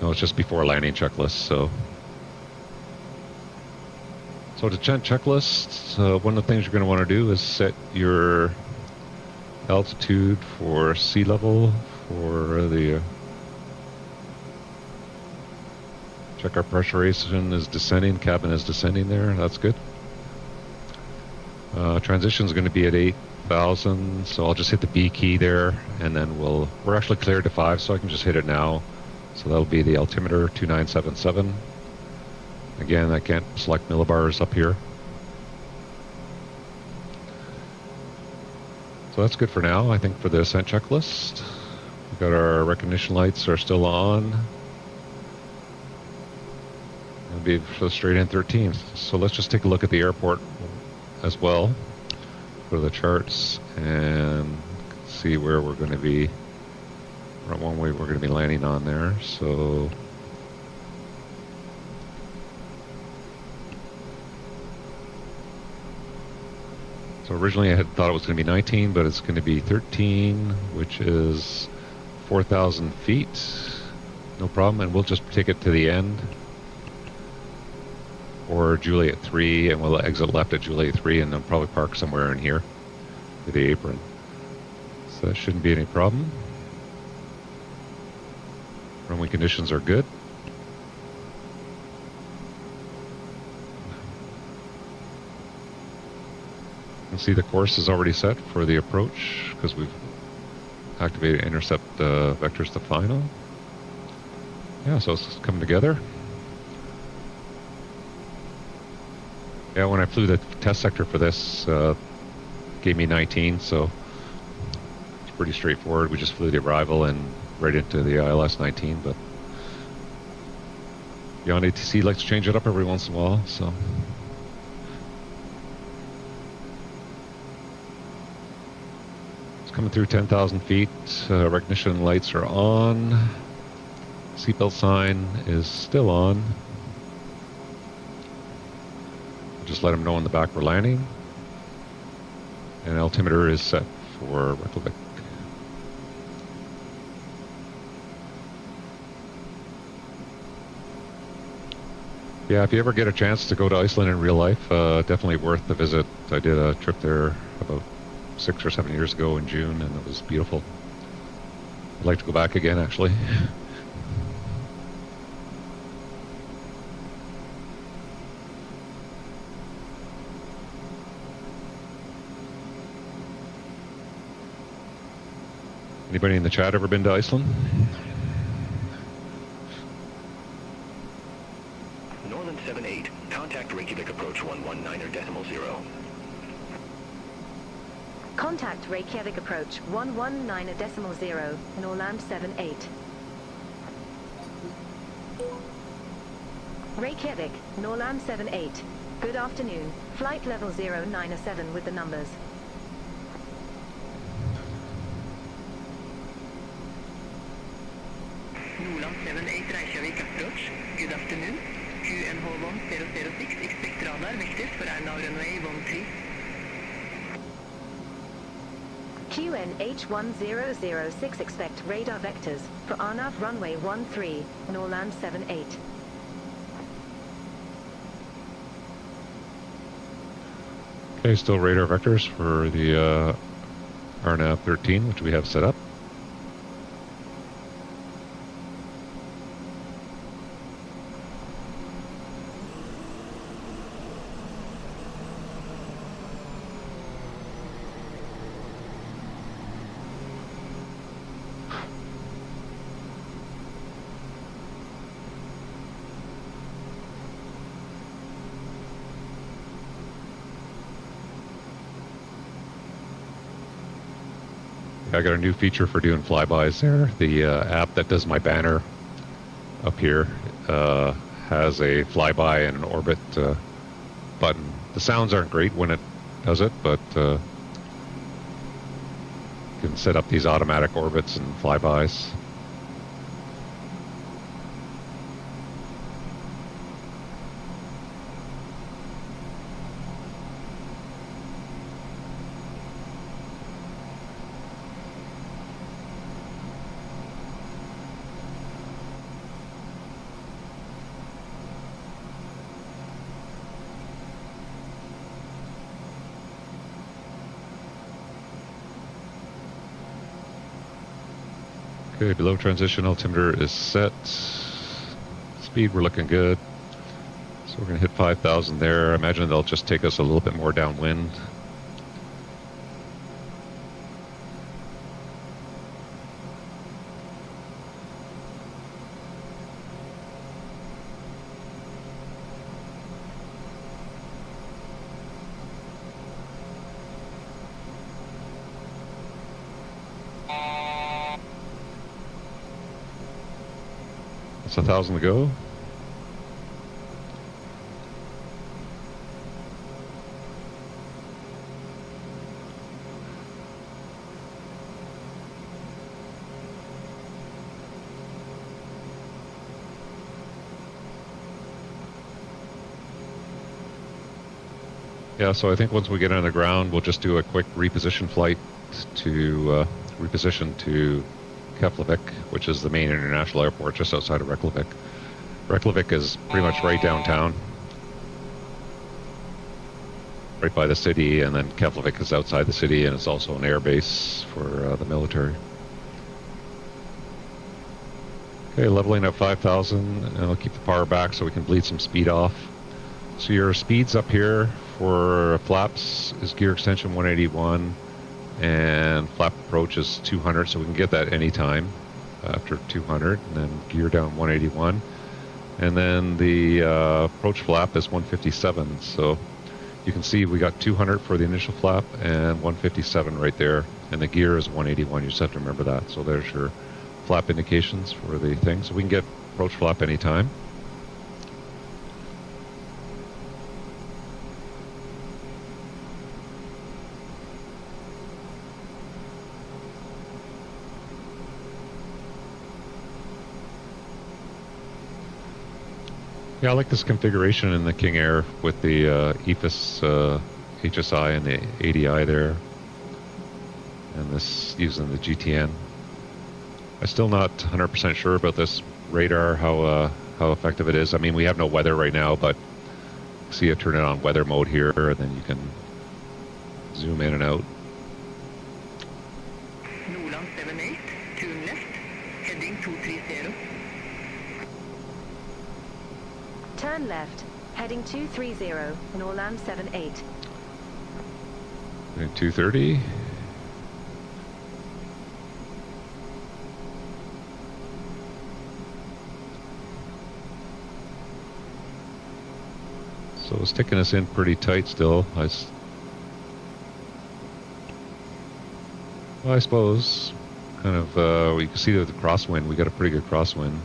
No, it's just before landing checklist, so. So descent checklist, one of the things you're going to want to do is set your altitude for sea level for the check our pressurization is descending, cabin is descending there, that's good. Transition is going to be at 8,000, so I'll just hit the B key there, and then we're actually cleared to 5, so I can just hit it now. So that'll be the altimeter 2977. Again, I can't select millibars up here. So that's good for now, I think, for the ascent checklist. We've got our recognition lights are still on. It'll be straight in 13. So let's just take a look at the airport as well. Go to the charts and see where we're going to be. One way we're going to be landing on there. So originally I had thought it was going to be 19, but it's going to be 13, which is 4,000 feet. No problem, and we'll just take it to the end. Or Juliet 3, and we'll exit left at Juliet 3, and then probably park somewhere in here with the apron. So that shouldn't be any problem. Runway conditions are good. You can see the course is already set for the approach because we've activated intercept vectors to final. Yeah, so it's coming together. Yeah, when I flew the test sector for this, gave me 19, so it's pretty straightforward. We just flew the arrival and right into the ILS 19, but Beyond ATC likes to change it up every once in a while, so. It's coming through 10,000 feet. Recognition lights are on. Seatbelt sign is still on. Just let them know in the back we're landing. And altimeter is set for Reykjavik. Yeah, if you ever get a chance to go to Iceland in real life, definitely worth the visit. I did a trip there about 6 or 7 years ago in June, and it was beautiful. I'd like to go back again, actually. Anybody in the chat ever been to Iceland? Northern 78, contact Reykjavik approach 119.0. Contact Reykjavik approach 119.0, Norland 78. Reykjavik, Norland 78. Good afternoon. Flight level 097 with the numbers. Norland 78 Reykjavik approach. Good afternoon. QNH1006, expect radar vectors for RNAV runway 13. QNH1006, expect radar vectors for RNAV runway 13, Norland 78. Okay, still radar vectors for the RNAV 13, which we have set up. I got a new feature for doing flybys there. The app that does my banner up here has a flyby and an orbit button. The sounds aren't great when it does it, but you can set up these automatic orbits and flybys. Okay, below transition altimeter is set. Speed, we're looking good. So we're going to hit 5,000 there. I imagine they'll just take us a little bit more downwind. It's 1,000 to go. Yeah, so I think once we get on the ground, we'll just do a quick reposition flight to reposition to Keflavik, which is the main international airport just outside of Reykjavik. Reykjavik is pretty much right downtown, right by the city, and then Keflavik is outside the city, and it's also an air base for the military. Okay, leveling at 5,000, and I'll keep the power back so we can bleed some speed off. So your speeds up here for flaps is gear extension 181, and flap approach is 200, so we can get that anytime after 200, and then gear down 181. And then the approach flap is 157, so you can see we got 200 for the initial flap and 157 right there, and the gear is 181. You just have to remember that. So there's your flap indications for the thing. So we can get approach flap anytime. Yeah, I like this configuration in the King Air with the EFIS HSI and the ADI there, and this using the GTN. I'm still not 100% sure about this radar, how effective it is. I mean, we have no weather right now, but see, I turn it on weather mode here, and then you can zoom in and out. Norland 78, turn left, heading 230. Turn left, heading 230, Norland 78. 230. So it's taking us in pretty tight still. I suppose kind of you can see the crosswind. We got a pretty good crosswind.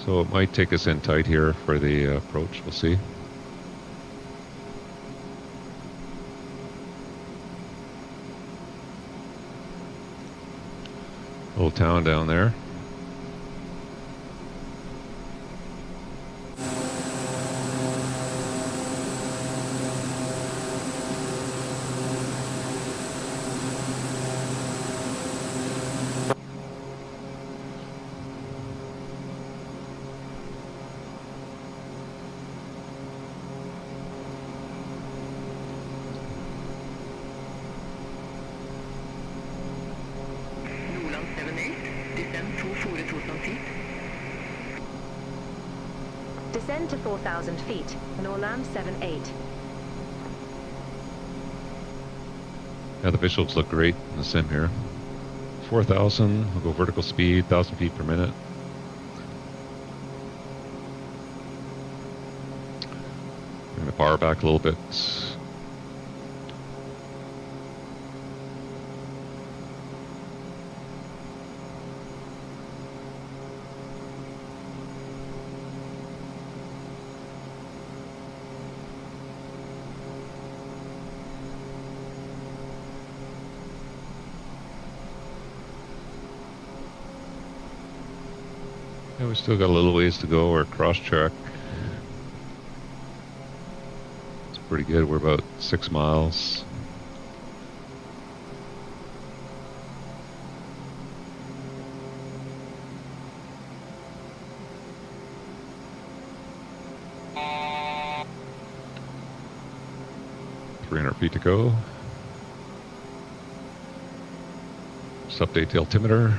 So it might take us in tight here for the approach. We'll see. Little town down there. Descend to 4,000 feet, Norland 78. Yeah, the visuals look great in the sim here. 4,000, we'll go vertical speed, 1,000 feet per minute. I'm going to power back a little bit. Yeah, we still got a little ways to go. Or cross-check. It's pretty good. We're about 6 miles. Feet to go. Just update the altimeter.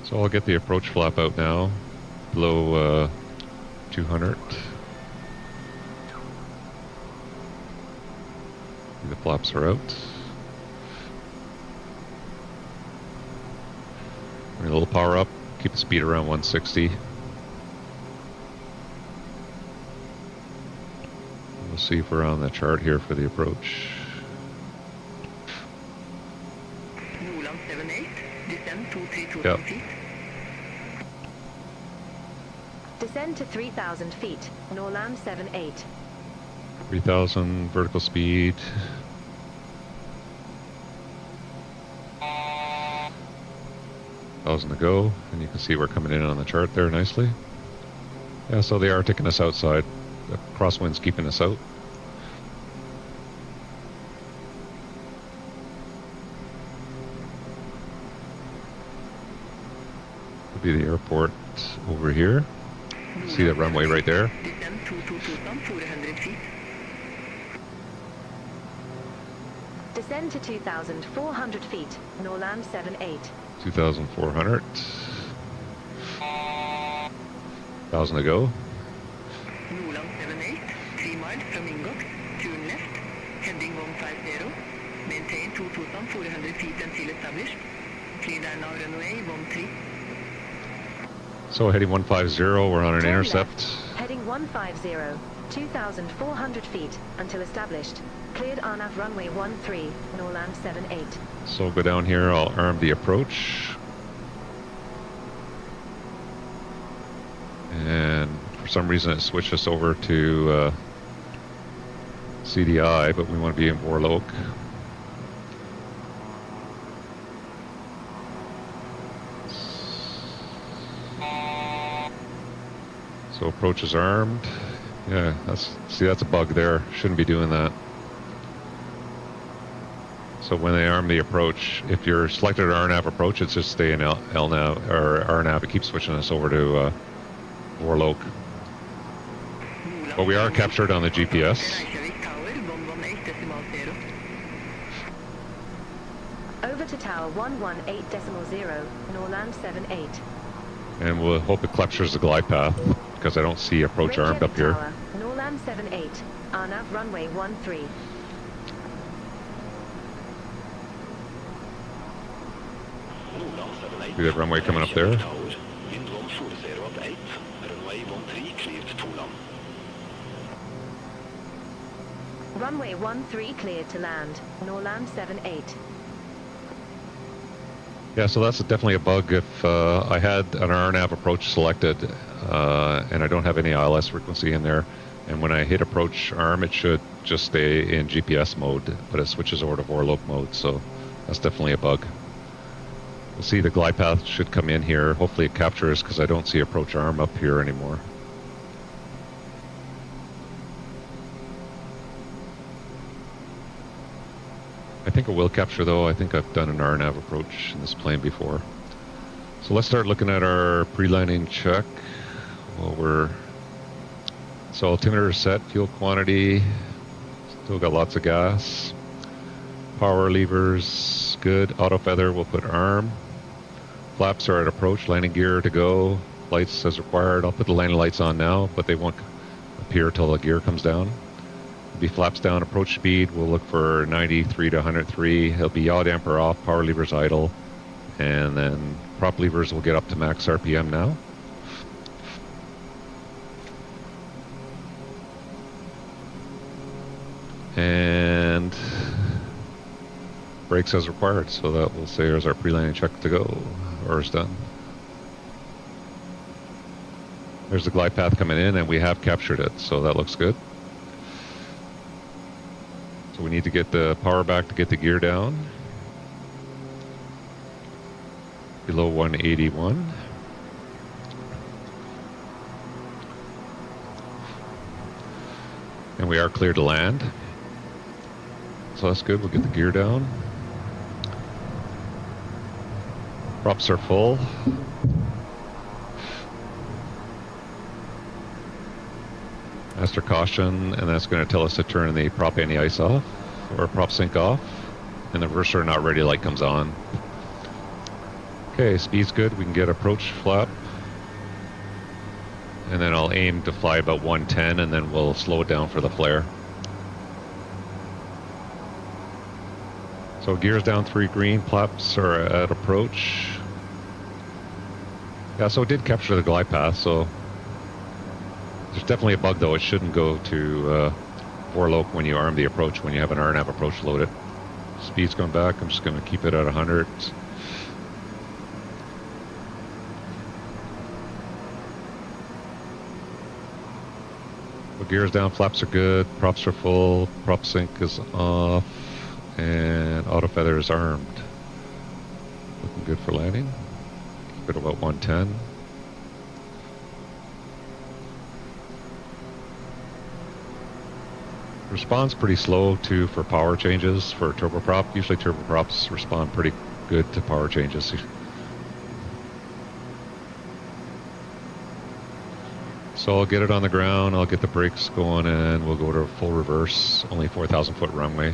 So I'll get the approach flap out now, below 200. The flaps are out. A little power up, keep the speed around 160. We'll see if we're on the chart here for the approach. Nordland 78, descend to 3,000 Yep. feet. Descend to 3,000 feet, Norland 78. 3,000 vertical speed. To go, and you can see we're coming in on the chart there nicely. Yeah, so they are taking us outside. The crosswind's keeping us out. Could be the airport over here. See that runway right there? Descend to 2,400 feet. Descend to 2,400 feet, Norland 78. 2,400. 1,000 to go. Nordland 78, 3 miles from Ingok, turn left, heading 150, maintain 2,400 feet until established, clear now runway 13. So heading 150, we're on an Turn intercept. left, heading 150, 2,400 feet until established. Cleared RNAV runway 13, Norland 78. So we'll go down here, I'll arm the approach. And for some reason it switched us over to CDI, but we want to be in Vorloke. So approach is armed. Yeah, that's a bug there. Shouldn't be doing that. So when they arm the approach, if you're selected RNAV approach, it's just stay in LNAV or RNAV. It keeps switching us over to Vorloke. But we are captured on the GPS. Reykjavik Tower 118.0. Over to tower 118.0, Norland 78. And we'll hope it captures the glide path, because I don't see approach armed up here. Tower, Norland 78, RNAV runway 13. See that runway coming up there? Runway 13 cleared to land, Norland 78. Yeah, so that's definitely a bug. If I had an RNAV approach selected and I don't have any ILS frequency in there, and when I hit approach arm, it should just stay in GPS mode, but it switches over to Vorloke mode, so that's definitely a bug. We'll see the glide path should come in here. Hopefully it captures, because I don't see approach arm up here anymore. I think it will capture though. I think I've done an RNAV approach in this plane before. So let's start looking at our pre-landing check. So altimeter is set, fuel quantity, still got lots of gas. Power levers, good. Auto feather, we'll put arm. Flaps are at approach, landing gear to go. Lights as required. I'll put the landing lights on now, but they won't appear till the gear comes down. It'll be flaps down, approach speed. We'll look for 93 to 103. It'll be yaw damper off, power levers idle. And then prop levers will get up to max RPM now. And brakes as required, so that will say there's our pre-landing check to go, or is done. There's the glide path coming in, and we have captured it, so that looks good. need to get the power back to get the gear down. Below 181. And we are clear to land. So that's good, we'll get the gear down. Props are full. Master caution, and that's going to tell us to turn the prop anti-ice off, or prop sync off, and the reverser not ready light comes on. Okay, speed's good, we can get approach flap. And then I'll aim to fly about 110, and then we'll slow it down for the flare. So gears down 3 green, flaps are at approach. Yeah, so it did capture the glide path, so there's definitely a bug though. It shouldn't go to four-loc when you arm the approach, when you have an RNAV approach loaded. Speed's going back, I'm just going to keep it at 100. Gears down, flaps are good, props are full, prop sync is off, and auto feather is armed. Looking good for landing. Keep it about 110. Responds pretty slow too for power changes for turboprop. Usually turboprops respond pretty good to power changes. So I'll get it on the ground, I'll get the brakes going, and we'll go to full reverse, only 4,000 foot runway.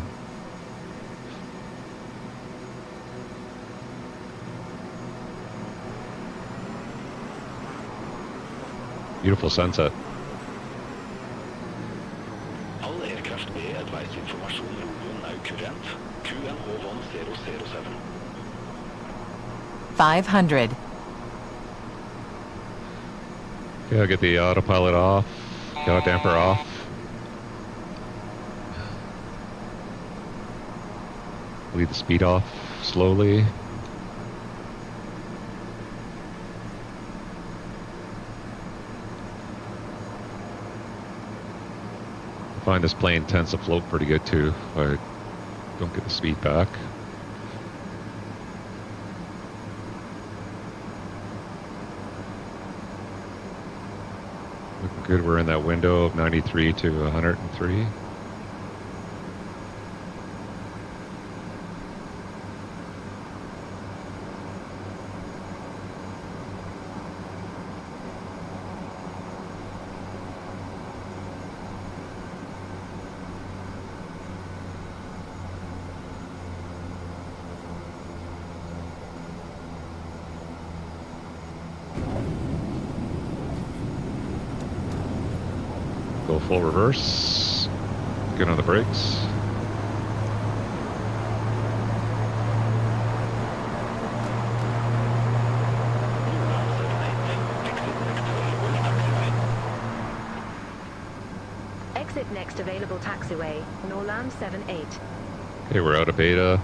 Beautiful sunset. All aircraft B advise information radio now current. QNH1007. 500. Okay, I'll get the autopilot off, yaw damper off. Leave the speed off slowly. I find this plane tends to float pretty good too if I don't get the speed back. Looking good, we're in that window of 93 to 103. Go full reverse, get on the brakes. Exit next available taxiway, Norland 78. Okay, we're out of beta.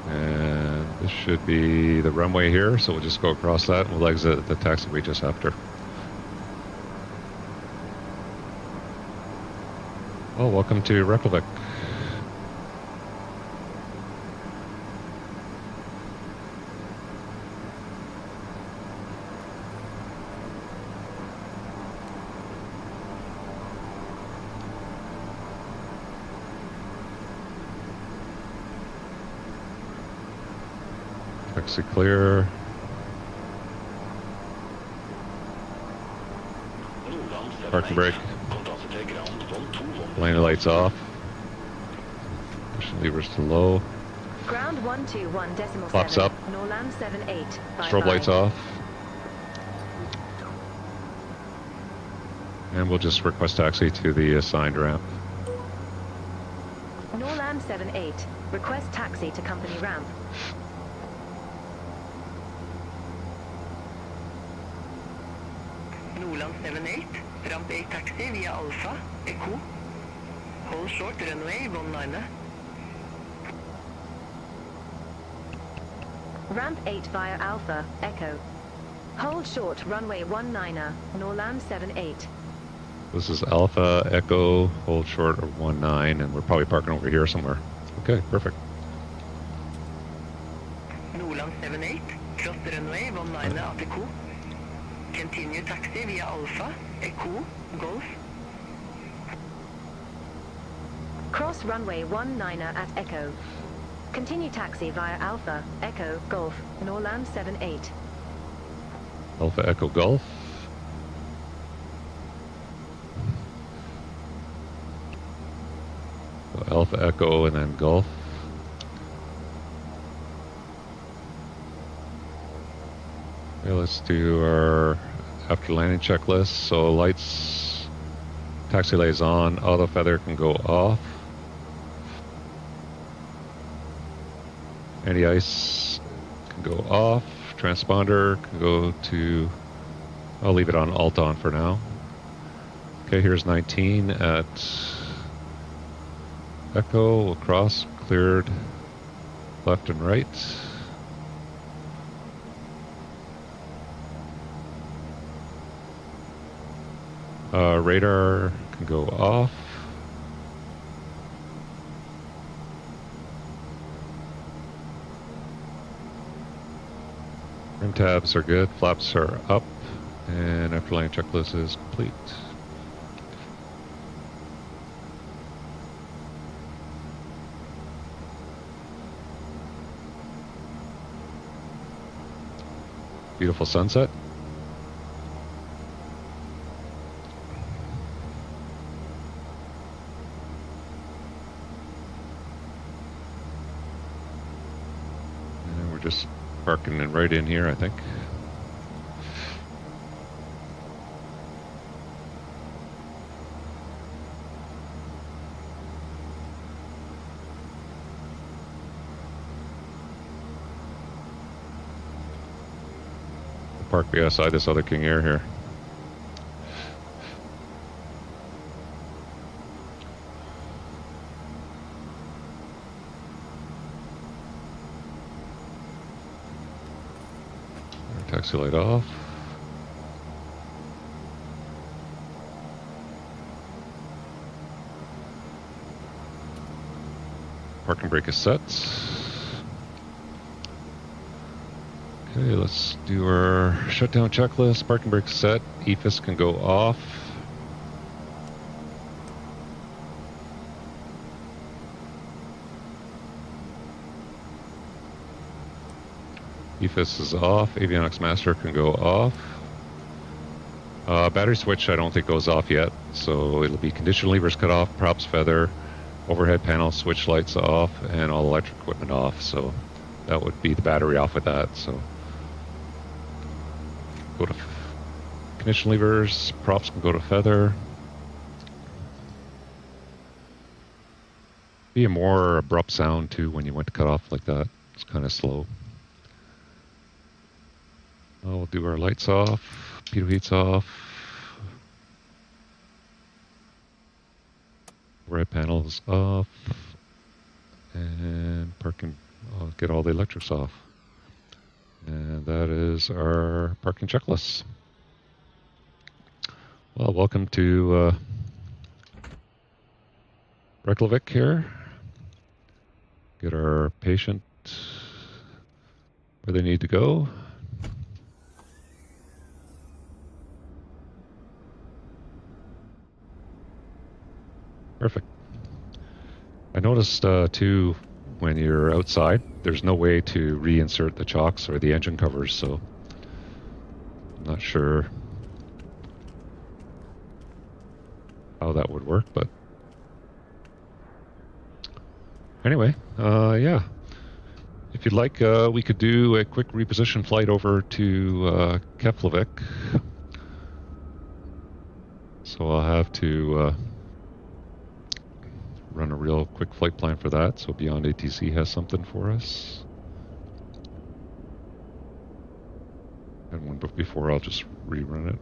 And this should be the runway here, so we'll just go across that and we'll exit the taxiway just after. Oh, welcome to Reykjavik. Taxi clear. Park and brake. Landing lights off. Pushing levers to low. Ground 121.7. Flaps up. Norland 78. Strobe lights off. And we'll just request taxi to the assigned ramp. Norland 78. Request taxi to company ramp. Norland 78, ramp 8 taxi via Alpha, Echo. Hold short runway 19. Ramp 8 via Alpha, Echo. Hold short runway 19, Norland 78. This is Alpha Echo, hold short of 19, and we're probably parking over here somewhere. Okay, perfect. Nordland 78, cross runway 19 ATK. Continue taxi via Alpha, Echo, Golf. Cross runway 19 at Echo. Continue taxi via Alpha, Echo, Golf, Norland 78. Alpha Echo Golf. So Alpha Echo and then Golf. Okay, let's do our after landing checklist. So lights, taxi lays on, auto feather can go off. Anti-ice can go off. Transponder can go to, I'll leave it on alt on for now. Okay, here's 19 at Echo, we'll cross, cleared left and right. Radar can go off. Rim tabs are good, flaps are up, and after landing checklist is complete. Beautiful sunset. And we're just parking it right in here, I think. Park beside this other King Air here. Taxi light off. Parking brake is set. Okay, let's do our shutdown checklist. Parking brake set. EFIS can go off. EFIS is off. Avionics master can go off. Battery switch I don't think goes off yet, so it'll be condition levers cut off, props feather, overhead panel switch lights off, and all electric equipment off. So that would be the battery off with that. So go to condition levers, props can go to feather. Be a more abrupt sound too when you went to cut off like that. It's kind of slow. We'll do our lights off, pitot heats off, overhead panels off, and parking, I'll get all the electrics off. And that is our parking checklist. Well, welcome to Reykjavik here. Get our patient where they need to go. Perfect. I noticed too, when you're outside, there's no way to reinsert the chocks or the engine covers, so I'm not sure how that would work, but anyway, yeah. If you'd like, we could do a quick reposition flight over to Keflavik. So I'll have to run a real quick flight plan for that, so Beyond ATC has something for us. And one before, I'll just rerun it.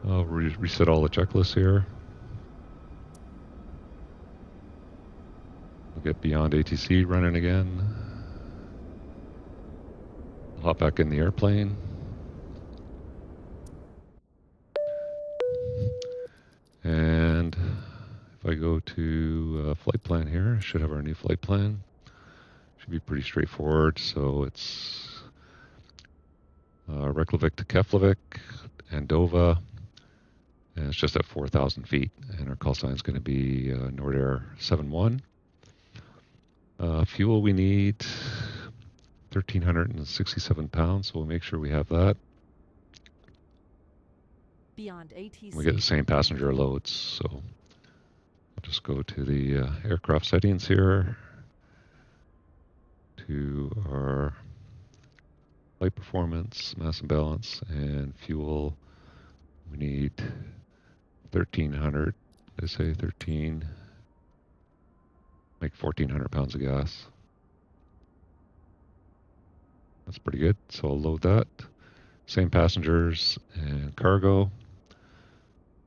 I'll reset all the checklists here. We'll get Beyond ATC running again. Hop back in the airplane. And if I go to flight plan here, I should have our new flight plan. Should be pretty straightforward. So it's Reykjavik to Keflavik, Andova, and it's just at 4,000 feet. And our call sign is going to be Nordair 71. Fuel we need 1,367 pounds, so we'll make sure we have that. Beyond ATC. We get the same passenger loads, so I'll just go to the aircraft settings here, to our flight performance, mass and balance, and fuel. We need 1,300, I say 13, make 1,400 pounds of gas. That's pretty good, so I'll load that. Same passengers and cargo.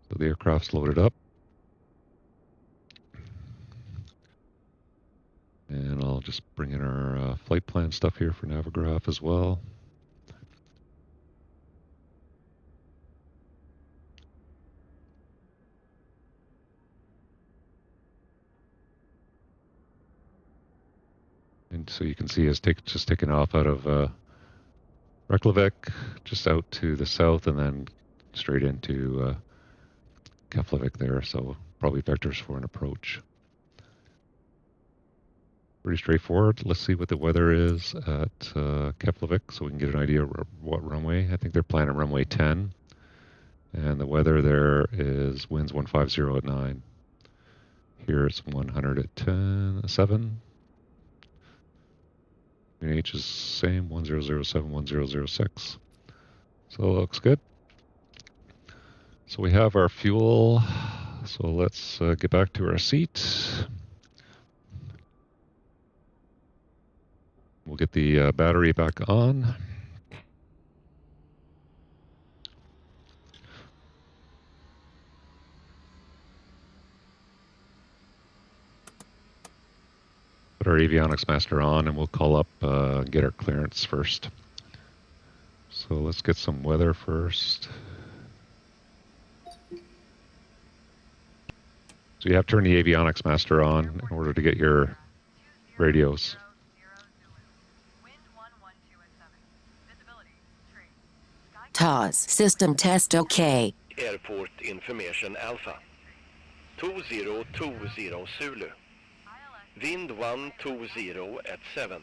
So the aircraft's loaded up. And I'll just bring in our flight plan stuff here for Navigraph as well. And so you can see it's just taken off out of Reykjavik, just out to the south, and then straight into Keflavik there. So probably vectors for an approach. Pretty straightforward. Let's see what the weather is at Keflavik so we can get an idea of what runway. I think they're planning runway 10. And the weather there is winds 150 at 9. Here it's 100 at 7. H is same, 1007, 1006. So it looks good. So we have our fuel. So let's get back to our seat. We'll get the battery back on. Put our avionics master on, and we'll call up and get our clearance first. So let's get some weather first. So you have to turn the avionics master on in order to get your radios. TAS, system test OK. Airport information Alpha. 2020 Zulu. Wind 120 at 7.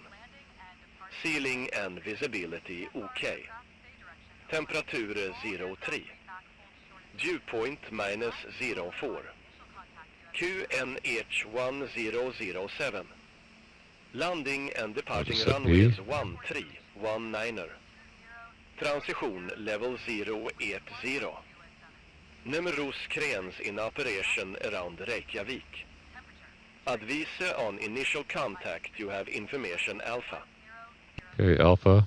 Ceiling and visibility OK. Temperature 03. Dew point -04. QNH 1007. Landing and departing runways 1319. Transition level 080. Numerous cranes in operation around Reykjavik. Advise on initial contact. You have information Alpha. Okay, Alpha.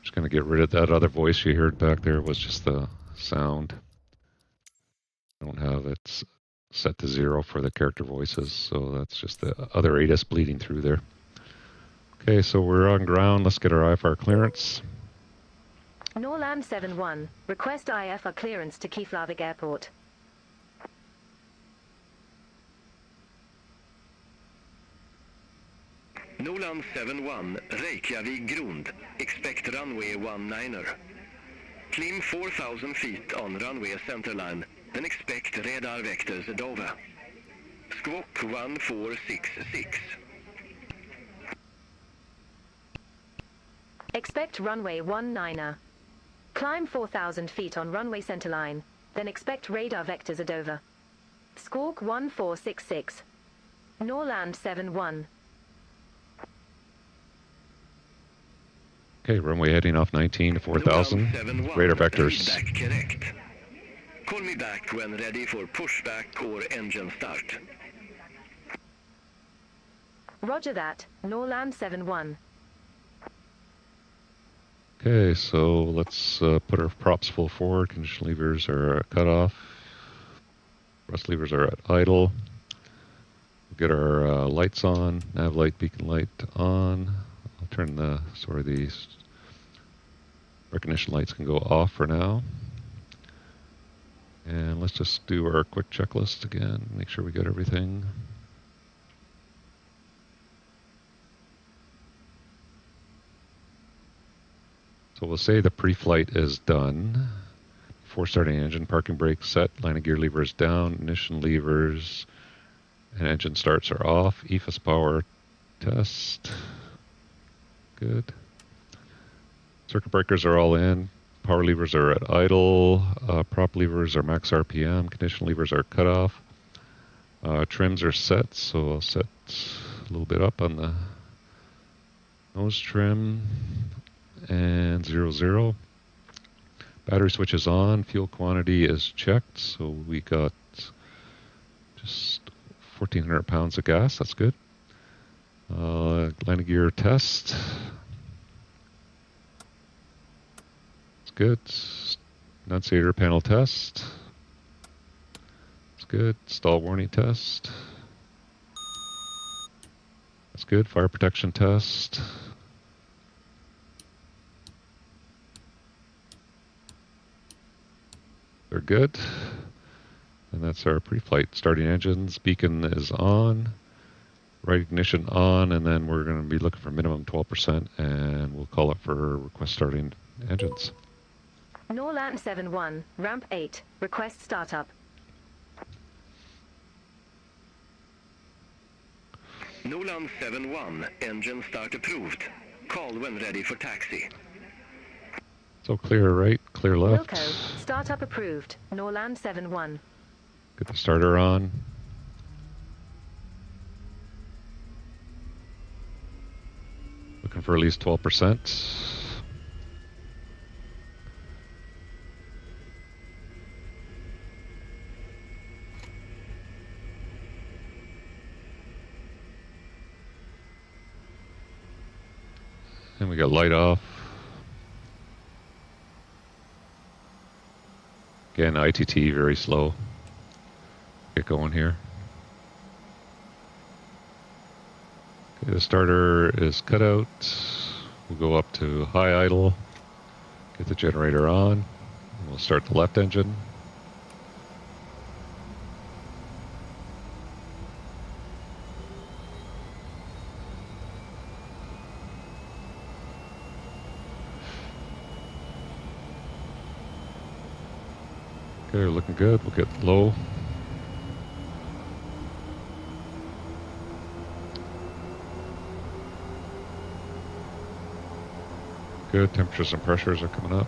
Just going to get rid of that other voice you heard back there. Was just the sound. I don't have it set to 0 for the character voices, so that's just the other ATIS bleeding through there. Okay, so we're on ground. Let's get our IFR clearance. Norland 71, request IFR clearance to Keflavik Airport. Norland 71, Reykjavik Grund, expect runway 19er. Climb 4,000 feet on runway centerline, then expect radar vectors Dova. Squawk 1466. Expect runway 19er. Climb 4,000 feet on runway centerline, then expect radar vectors Adova. Squawk 1466. Norland 71. Okay, runway heading off 19 to 4,000. Radar vectors. Feedback correct. Call me back when ready for pushback or engine start. Roger that, Norland 71. Okay, so let's put our props full forward. Condition levers are cut off. Thrust levers are at idle. We'll get our lights on. Nav light, beacon light on. I'll turn these recognition lights can go off for now. And let's just do our quick checklist again. Make sure we got everything. So we'll say the pre-flight is done. Before starting engine, parking brake set, landing gear levers down, ignition levers, and engine starts are off. EFIS power test. Good. Circuit breakers are all in. Power levers are at idle. Prop levers are max RPM. Condition levers are cut off. Trims are set, so I'll set a little bit up on the nose trim. And 00. Battery switch is on. Fuel quantity is checked, so we got just 1,400 pounds of gas. That's good. Landing gear test. It's good. Annunciator panel test. It's good. Stall warning test. That's good. Fire protection test. They're good. And that's our pre-flight. Starting engines. Beacon is on. Right ignition on. And then we're going to be looking for minimum 12%. And we'll call it for request starting engines. Norland 71, ramp 8, request startup. Norland 71, engine start approved. Call when ready for taxi. So clear right, clear left. Wilco, startup approved. Norland 71. Get the starter on. Looking for at least 12%. And we got light off. Again, ITT very slow. Get going here. Okay, the starter is cut out. We'll go up to high idle. Get the generator on. And we'll start the left engine. Okay, looking good. We'll get low. Good. Temperatures and pressures are coming up.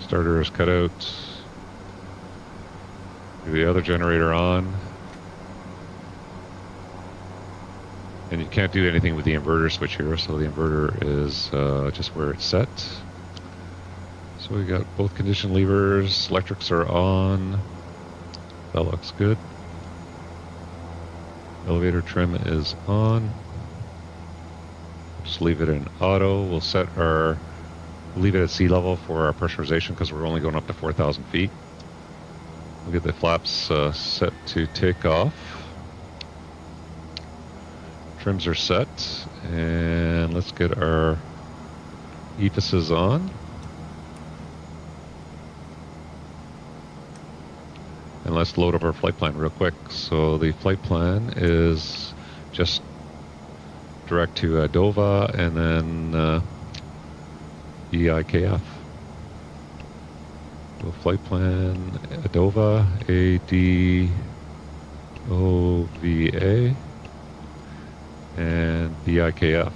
Starter is cut out. Get the other generator on. And you can't do anything with the inverter switch here, so the inverter is just where it's set. So we got both condition levers, electrics are on. That looks good. Elevator trim is on. Just leave it in auto. We'll leave it at sea level for our pressurization because we're only going up to 4,000 feet. We'll get the flaps set to take off. Trims are set. And let's get our EFISes on. And let's load up our flight plan real quick. So the flight plan is just direct to Adova and then BIKF. So flight plan Adova, ADOVA, and BIKF.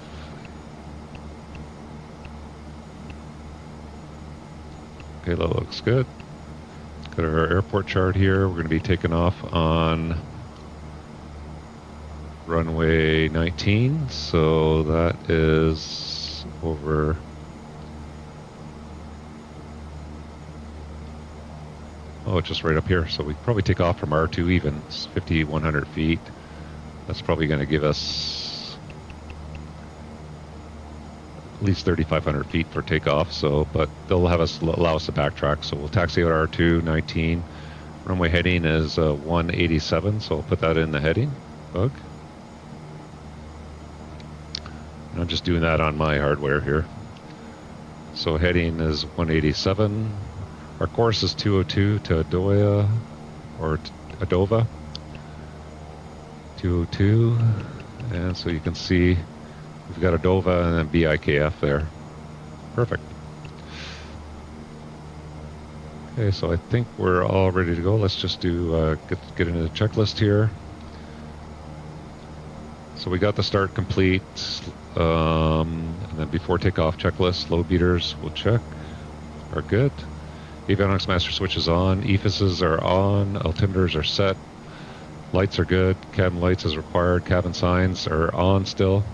Okay, that looks good. Got our airport chart here. We're going to be taking off on runway 19, so that is over just right up here. So we probably take off from R2 even. It's 5,100 feet. That's probably going to give us at least 3,500 feet for takeoff. So, but they'll have us allow us to backtrack. So we'll taxi out R219. Runway heading is 187. So I'll put that in the heading bug. And I'm just doing that on my hardware here. So heading is 187. Our course is 202 to Adoya or Adova. 202. And so you can see we've got Adova and then BIKF there. Perfect. Okay, so I think we're all ready to go. Let's just do get into the checklist here. So we got the start complete, and then before takeoff checklist, load beaters we'll check, are good. Avionics master switch is on, EFISs are on, altimeters are set, lights are good, cabin lights as required, cabin signs are on still.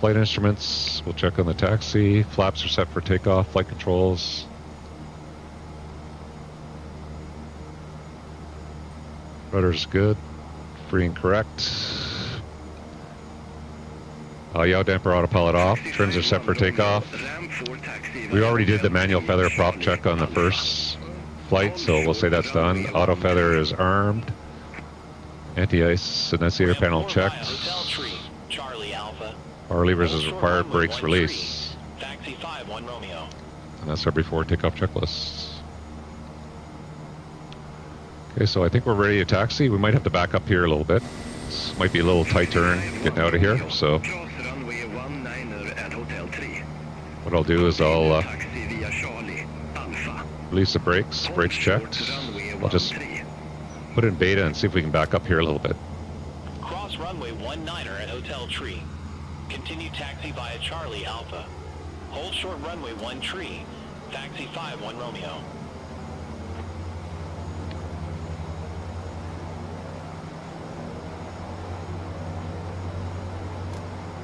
Flight instruments, we'll check on the taxi, flaps are set for takeoff, flight controls. Rudder's good, free and correct. Yaw damper autopilot off, trims are set for takeoff. We already did the manual feather prop check on the first flight, so we'll say that's done. Auto feather is armed. Anti-ice annunciator panel checked. Power levers is required, brakes release. And that's our before takeoff checklist. Okay, so I think we're ready to taxi. We might have to back up here a little bit. This might be a little tight turn getting out of here, so what I'll do is I'll release the brakes, brakes checked. I'll just put in beta and see if we can back up here a little bit. Cross runway 19 at Hotel Tree. Continue taxi via Charlie Alpha. Hold short runway 1 Tree. Taxi 51 Romeo.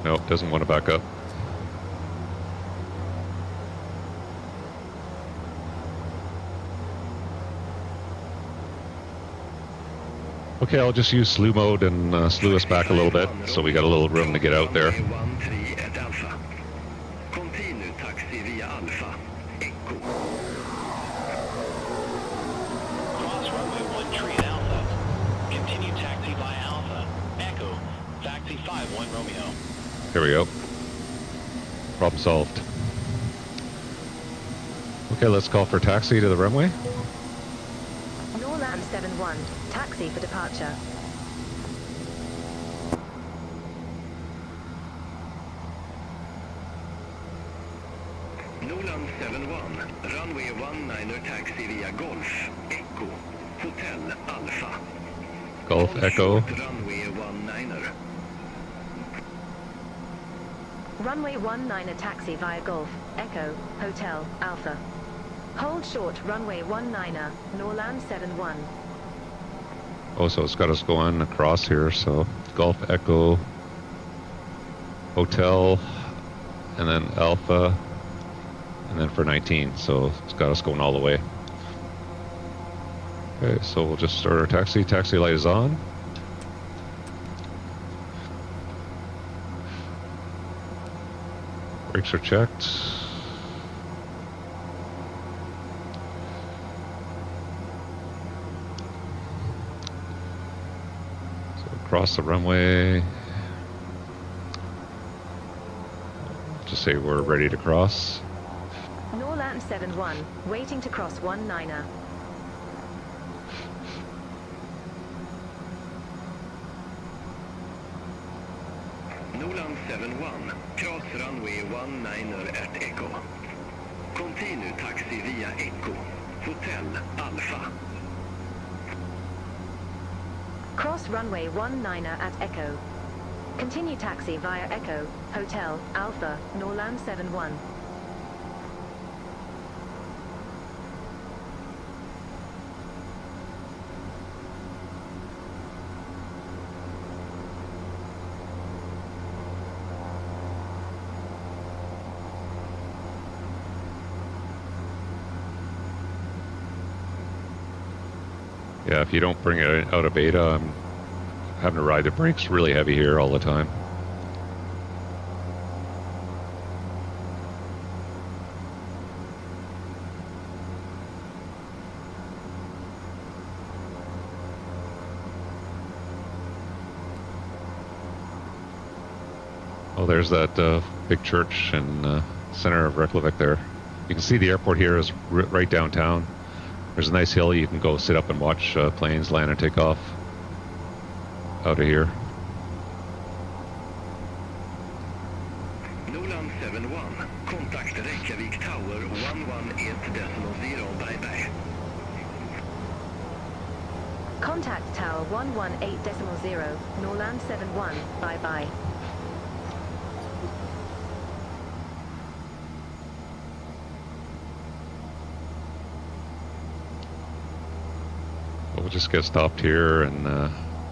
Nope, doesn't want to back up. Okay, I'll just use slew mode and slew us back a little bit, so we got a little room to get out there. Cross runway 1 Tree at Alpha. Continue taxi via Alpha. Echo. Taxi 51 Romeo. Here we go. Problem solved. Okay, let's call for taxi to the runway. Norland 71, taxi for departure. Norland 71, runway 19 taxi via Golf, Echo, Hotel Alpha. Golf Echo. Runway 19. Runway 19 taxi via Golf, Echo, Hotel, Alpha. Hold short runway 19, Norland 71. Oh, so it's got us going across here, so Golf Echo, Hotel, and then Alpha, and then for 19, so it's got us going all the way. Okay, so we'll just start our taxi. Taxi light is on. Brakes are checked. So across the runway. Just say we're ready to cross. Norland 71, waiting to cross 19. Norland 71, cross runway 19 at Echo. Continue taxi via Echo, Hotel Alpha. Cross runway 19 at Echo. Continue taxi via Echo, Hotel, Alpha, Norland 71. Yeah, if you don't bring it out of beta, I'm having to ride the brakes really heavy here all the time. Oh, there's that big church in center of Reykjavik there. You can see the airport here is right downtown. There's a nice hill you can go sit up and watch planes land and take off out of here. Nolan 71, contact Reykjavik Tower 118.0, bye bye. Contact Tower 118.0, Norland 71, bye bye. We'll just get stopped here and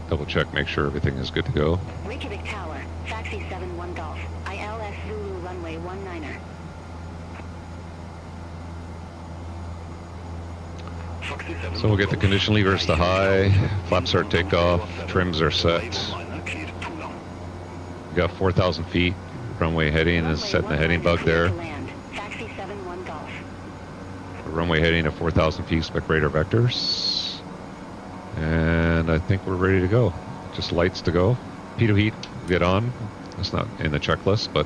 double check, make sure everything is good to go. Reykjavik Tower, taxi 71 Golf, ILS Zulu runway 19er. So we'll get the condition levers to high, flaps are takeoff, trims are set. We got 4,000 feet, runway heading is setting the heading bug there. Taxi 71 Golf. Runway heading at 4,000 feet, spec radar vectors. And I think we're ready to go. Just lights to go. Pitot heat, get on. It's not in the checklist, but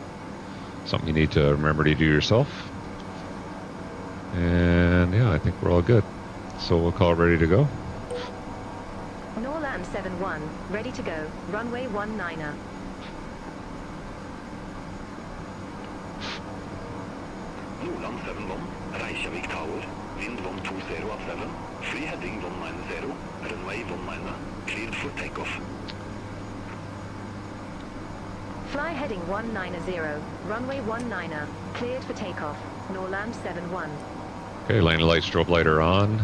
something you need to remember to do yourself. And yeah, I think we're all good. So we'll call ready to go. Norland 71, ready to go, runway 19er. Nolan 71, Reykjavik Tower, wind 120 at 7, free heading 190, runway 19, cleared for takeoff. Fly heading 190, runway 19er, cleared for takeoff, Norland 71. Okay, landing light, strobe light are on.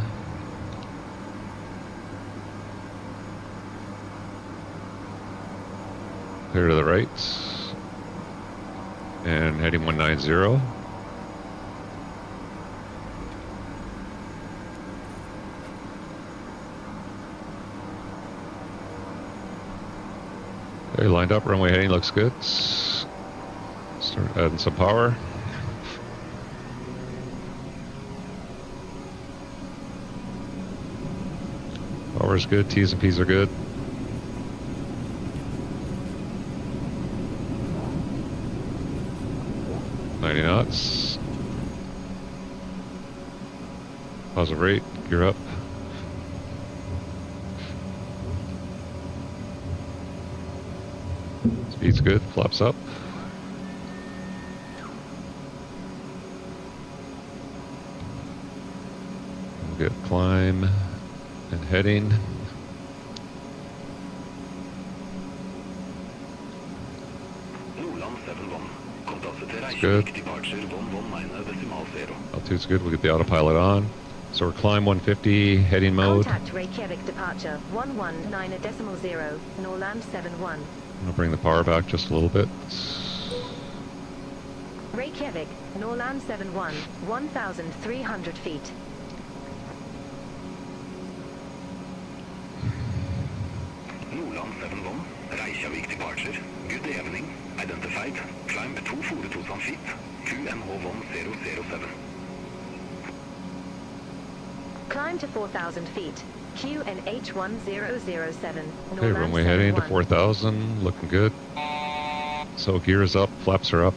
Clear to the right. And heading 190. Okay, lined up, runway heading looks good. Start adding some power. Power's good, T's and P's are good. $90 knots. Positive rate, gear up. Speed's good, flaps up. We'll get climb and heading. Good. Altitude's good, we'll get the autopilot on. So we're climb 150, heading mode. Contact Reykjavik departure 119.0, Norland 71. I'll bring the power back just a little bit. Reykjavik, Norland 71, 1,300 feet. Nolan 71, Reykjavik departure, good evening, identified, climb 242 feet, QNH1007. Climb to 4,000 feet, QNH1007, Okay, Norland runway heading to 71. 4,000, looking good. So gear is up, flaps are up.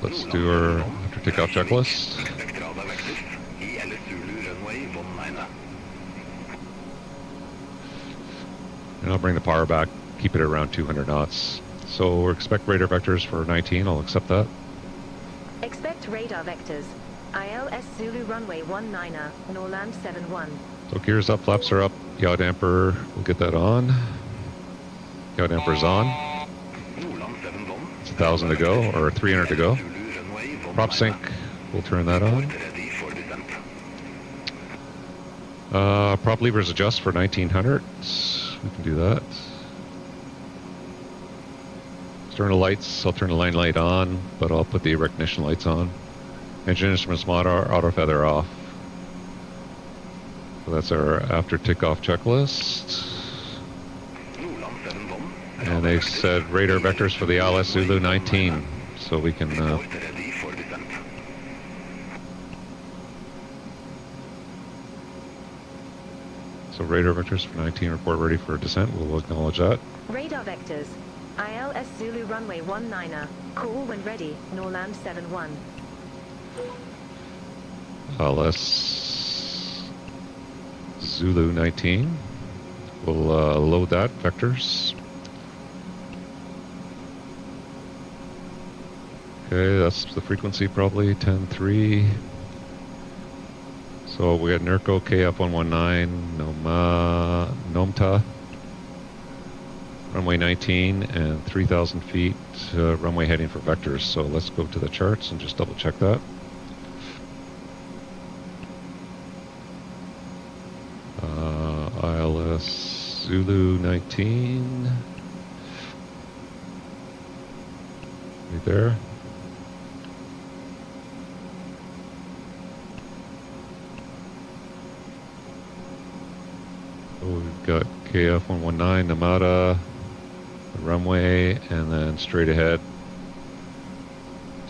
Let's do our after takeoff checklist. And I'll bring the power back, keep it around 200 knots. So we expect radar vectors for 19, I'll accept that. Expect radar vectors. ILS Zulu runway 19er, Norland 71. So gears up, flaps are up, yaw damper, we'll get that on. Yaw damper's on. It's 1,000 to go, or 300 to go. Prop sync, we'll turn that on. Prop levers adjust for 1900. We can do that. Sternal lights, I'll turn the line light on, but I'll put the recognition lights on. Engine instruments mod auto feather off. So that's our after takeoff checklist. And they said radar vectors for the ILS Zulu 19, so we can so radar vectors for 19 report ready for descent. We'll acknowledge that. Radar vectors. ILS TDS Zulu runway 19er. Call when ready, Norland 71. LS Zulu 19. We'll load that, vectors. Okay, that's the frequency probably, 10.3. So we got NERCO KF119, Nomta, runway 19, and 3,000 feet runway heading for vectors. So let's go to the charts and just double check that. ILS Zulu 19, right there. So we've got KF119, Namada, the runway, and then straight ahead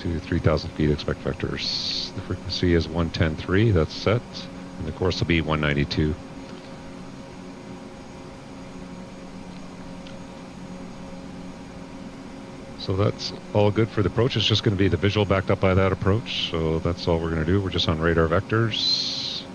to 3,000 feet, expect vectors. The frequency is 110.3, that's set, and the course will be 192. So that's all good for the approach. It's just going to be the visual backed up by that approach. So that's all we're going to do. We're just on radar vectors.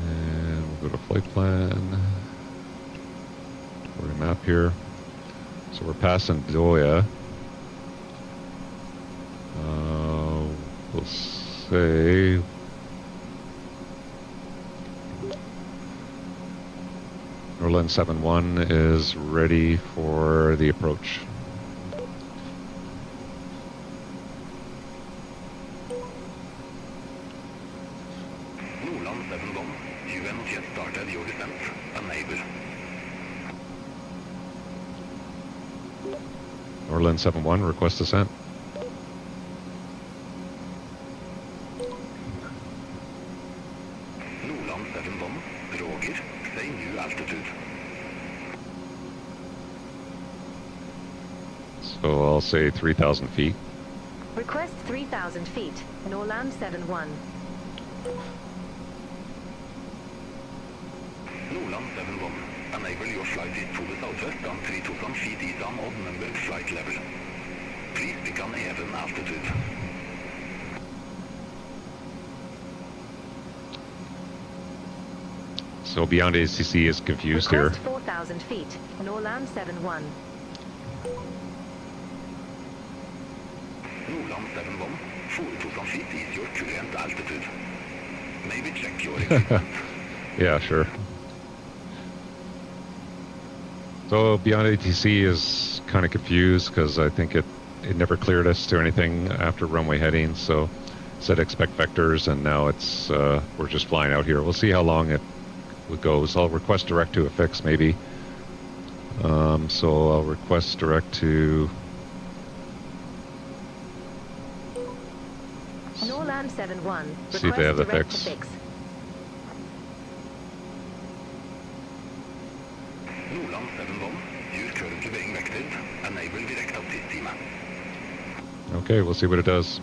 And we'll go to flight plan. We're going to map here. So we're passing Doya. We'll say Norland 71 is ready for the approach. Norland 71, UN jet started your descent. Enable. Norland 71, request descent. Norland 71, Roger, say new altitude. So I'll say 3,000 feet. Request 3,000 feet, Norland 71. Norland 71, enable your flight to the southwest on 3,000 feet east on odd numbered flight level. Please pick an even altitude. So beyond ACC is confused Request here. 4,000 feet, Norland 71. Norland 71, 4,000 feet is your current altitude. Maybe check your equipment. Yeah, sure. So beyond ATC is kind of confused because I think it never cleared us to anything after runway heading. So it said expect vectors, and now it's we're just flying out here. We'll see how long it goes. I'll request direct to a fix maybe. So I'll request direct to Norland 71. See if they have the Request fix. direct to fix. Norland 71, you're currently being vectored. Enable direct update team. Okay, we'll see what it does.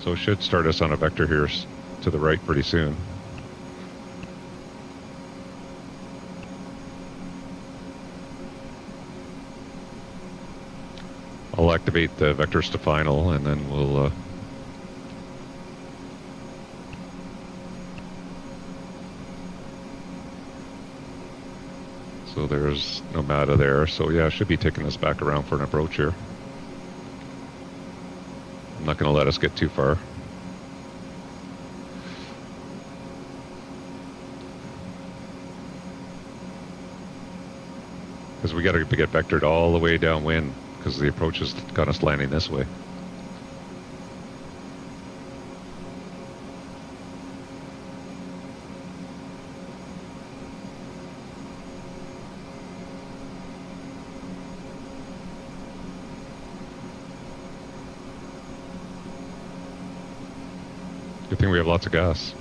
So it should start us on a vector here to the right pretty soon. I'll activate the vectors to final, and then we'll so there's Nomada there. So yeah, it should be taking us back around for an approach here. I'm not going to let us get too far. Because we got to get vectored all the way downwind, because the approach has got us landing this way. Good thing we have lots of gas.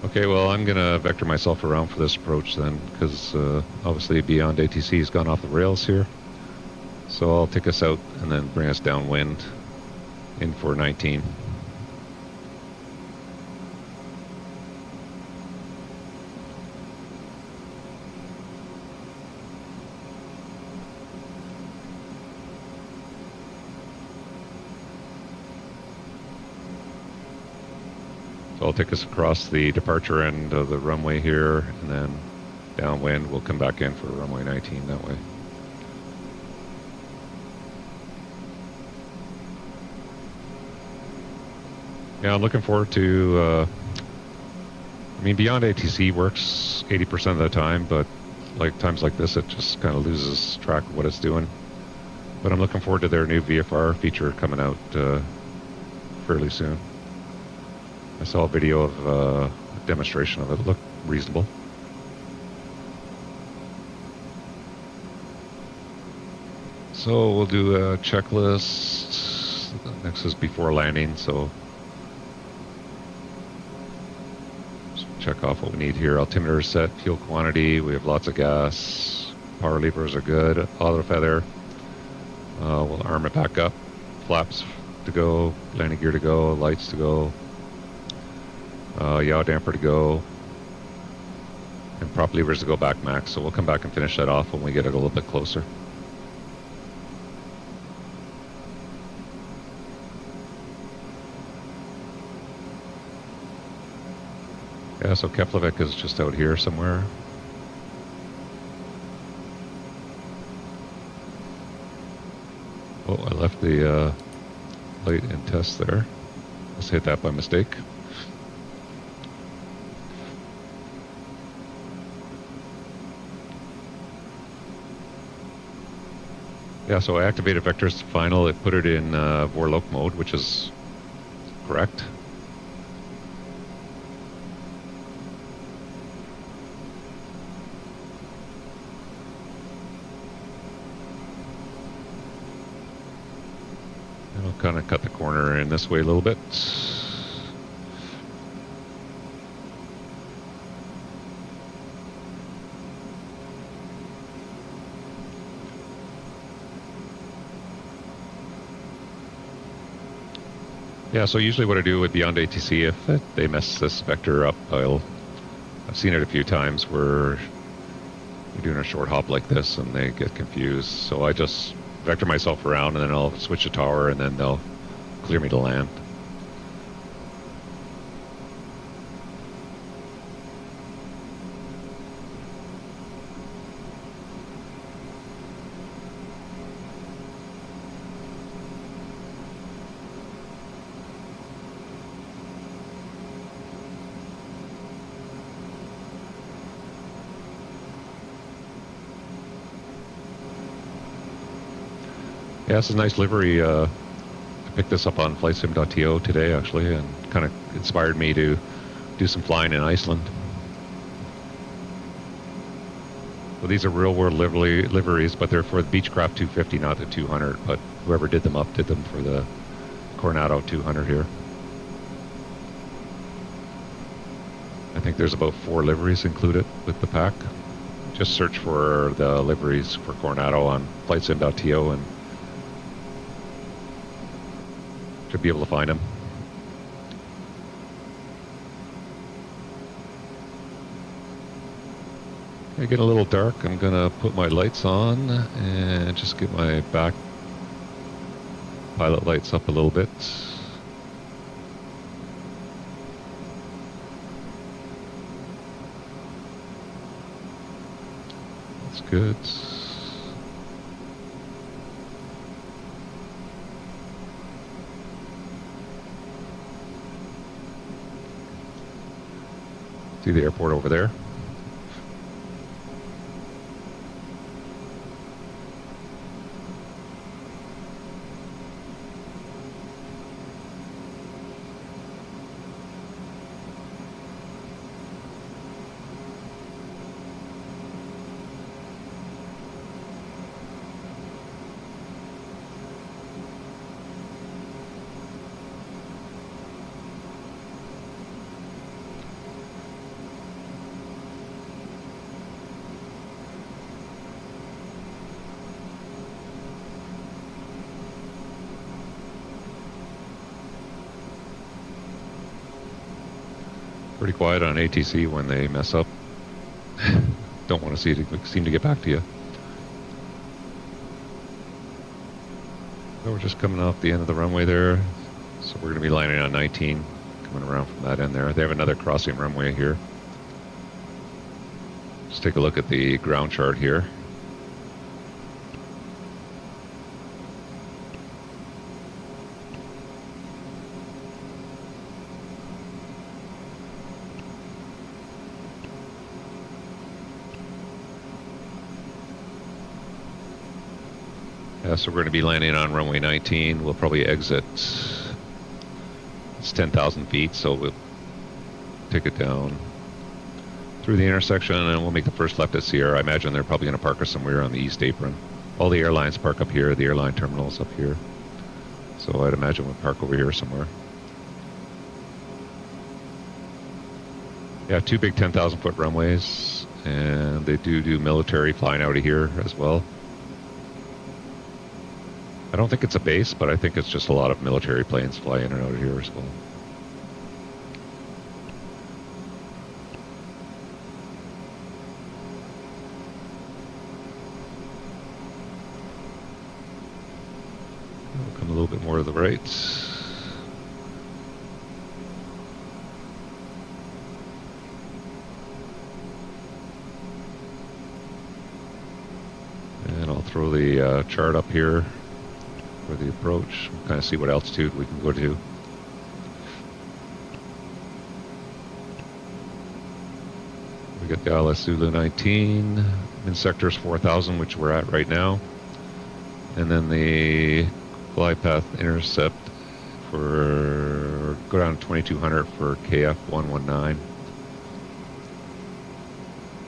Okay, well, I'm going to vector myself around for this approach then, because obviously Beyond ATC has gone off the rails here. So I'll take us out and then bring us downwind in for 19. So I'll take us across the departure end of the runway here, and then downwind. We'll come back in for runway 19 that way. Yeah, I'm looking forward to, I mean, Beyond ATC works 80% of the time, but like times like this, it just kind of loses track of what it's doing. But I'm looking forward to their new VFR feature coming out fairly soon. I saw a video of a demonstration of it. It looked reasonable. So we'll do a checklist. Next is before landing, so just check off what we need here. Altimeter set, fuel quantity, we have lots of gas, power levers are good, auto feather. We'll arm it back up, flaps to go, landing gear to go, lights to go, yaw damper to go, and prop levers to go back max. So we'll come back and finish that off when we get it a little bit closer. Yeah, so Keflavik is just out here somewhere. Oh, I left the light in test there. Let's hit that by mistake. Yeah, so I activated vectors to final. It put it in Vorloc mode, which is correct. And I'll kind of cut the corner in this way a little bit. Yeah, so usually what I do with Beyond ATC, if they mess this vector up, I've seen it a few times where you're doing a short hop like this and they get confused. So I just vector myself around and then I'll switch the tower and then they'll clear me to land. Yeah, this is a nice livery. I picked this up on flightsim.to today, actually, and kind of inspired me to do some flying in Iceland. So these are real-world liveries, but they're for the Beechcraft 250, not the 200. But whoever did them up did them for the Carenado 200 here. I think there's about 4 liveries included with the pack. Just search for the liveries for Carenado on flightsim.to and should be able to find them. Okay, getting a little dark. I'm gonna put my lights on and just get my back pilot lights up a little bit. That's good. See the airport over there. Pretty quiet on ATC when they mess up. Don't want to seem to get back to you. So we're just coming off the end of the runway there. So we're going to be landing on 19, coming around from that end there. They have another crossing runway here. Let's take a look at the ground chart here. So we're going to be landing on runway 19. We'll probably exit. It's 10,000 feet, so we'll take it down through the intersection, and we'll make the first left at Sierra. I imagine they're probably going to park us somewhere on the east apron. All the airlines park up here. The airline terminal's up here. So I'd imagine we'll park over here somewhere. Yeah, two big 10,000-foot runways, and they do military flying out of here as well. I don't think it's a base, but I think it's just a lot of military planes fly in and out of here as well. We'll come a little bit more to the right. And I'll throw the chart up here for the approach. We'll kind of see what altitude we can go to. We got the ILS Zulu 19 in sectors 4,000, which we're at right now, and then the glide path intercept for go down 2200 for KF 119.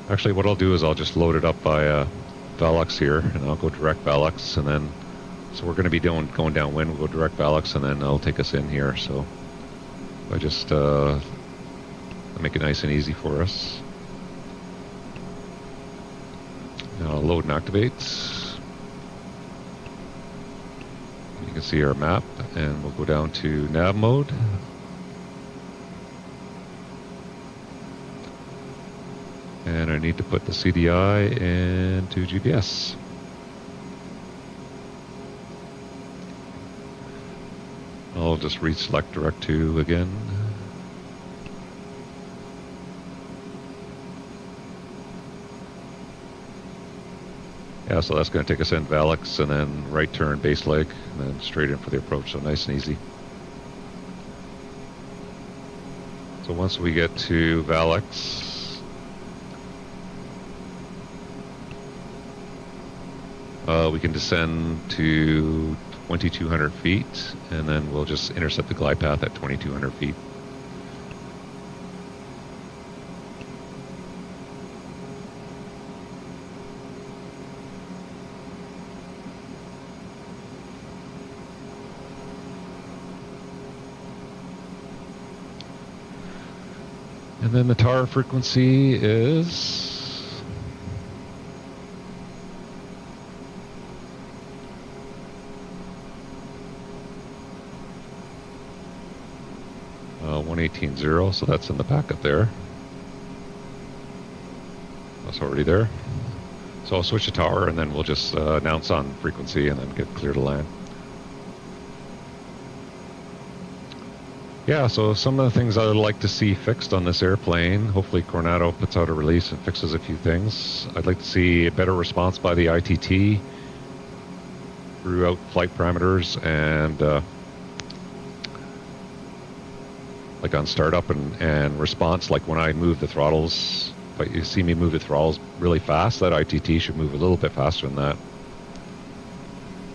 Actually, what I'll do is I'll just load it up by Valux here, and I'll go direct Valux, and then. So we're going to be going downwind. We'll go direct Valux, and then it'll take us in here. So I just make it nice and easy for us. Now I'll load and activate. You can see our map, and we'll go down to nav mode. And I need to put the CDI into GPS. I'll just reselect direct to again. Yeah, so that's going to take us in Valux, and then right turn base leg, and then straight in for the approach, so nice and easy. So once we get to Valux, we can descend to 2,200 feet, and then we'll just intercept the glide path at 2,200 feet. And then the tower frequency is 118.0, so that's in the backup there. That's already there. So I'll switch the tower, and then we'll just announce on frequency and then get clear to land. Yeah, so some of the things I would like to see fixed on this airplane, hopefully Carenado puts out a release and fixes a few things. I'd like to see a better response by the ITT throughout flight parameters, and like on startup and response, like when I move the throttles, but you see me move the throttles really fast, that ITT should move a little bit faster than that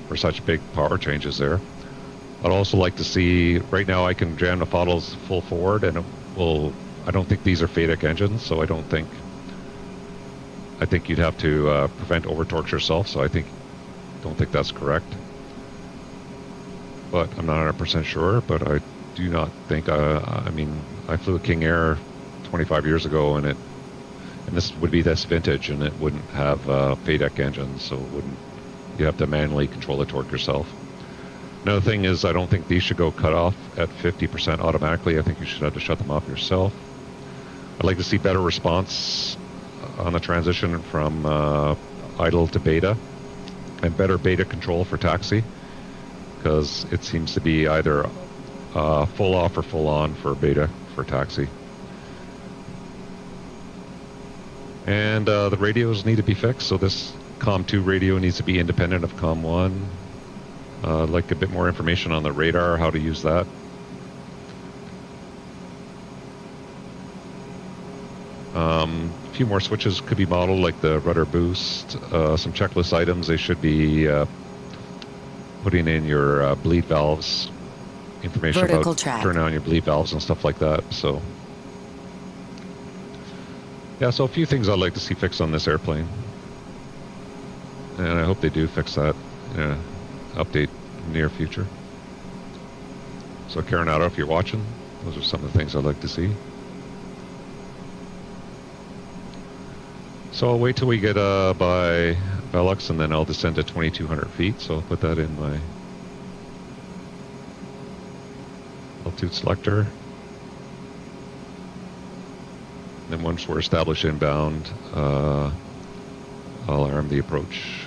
for such big power changes there. I'd also like to see, right now I can jam the throttles full forward, and I don't think these are FADEC engines, so I think you'd have to prevent over torque yourself, so don't think that's correct. But I'm not 100% sure, but I do not think, I mean, I flew a King Air 25 years ago, and this would be this vintage, and it wouldn't have FADEC engines, so you'd have to manually control the torque yourself. Another thing is, I don't think these should go cut off at 50% automatically. I think you should have to shut them off yourself. I'd like to see better response on the transition from idle to beta, and better beta control for taxi, because it seems to be either full off or full on for beta for taxi. And the radios need to be fixed, so this COM2 radio needs to be independent of COM1. I'd like a bit more information on the radar, how to use that. A few more switches could be modeled, like the rudder boost. Some checklist items, they should be putting in your bleed valves, information Vertical about track. turning on your bleed valves and stuff like that. So, yeah, so a few things I'd like to see fixed on this airplane. And I hope they do fix that in an update in the near future. So Carenado, if you're watching, those are some of the things I'd like to see. So I'll wait till we get by Velux, and then I'll descend to 2,200 feet. So I'll put that in my altitude selector. Then once we're established inbound, I'll arm the approach.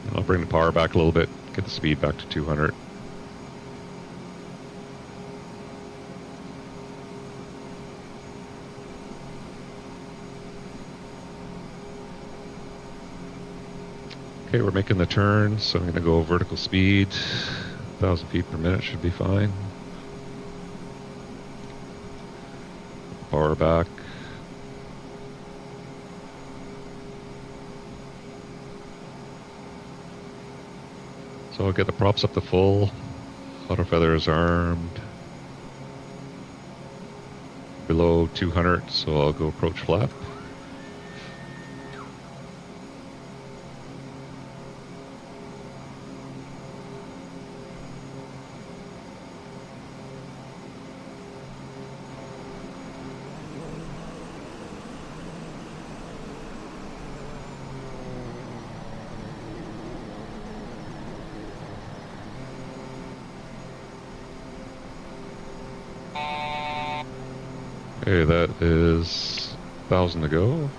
And I'll bring the power back a little bit, get the speed back to 200. Okay, we're making the turn, so I'm going to go vertical speed. 1,000 feet per minute should be fine. Power back. So I'll get the props up to full. Auto feather is armed. Below 200, so I'll go approach flap. Okay, that is 1,000 to go.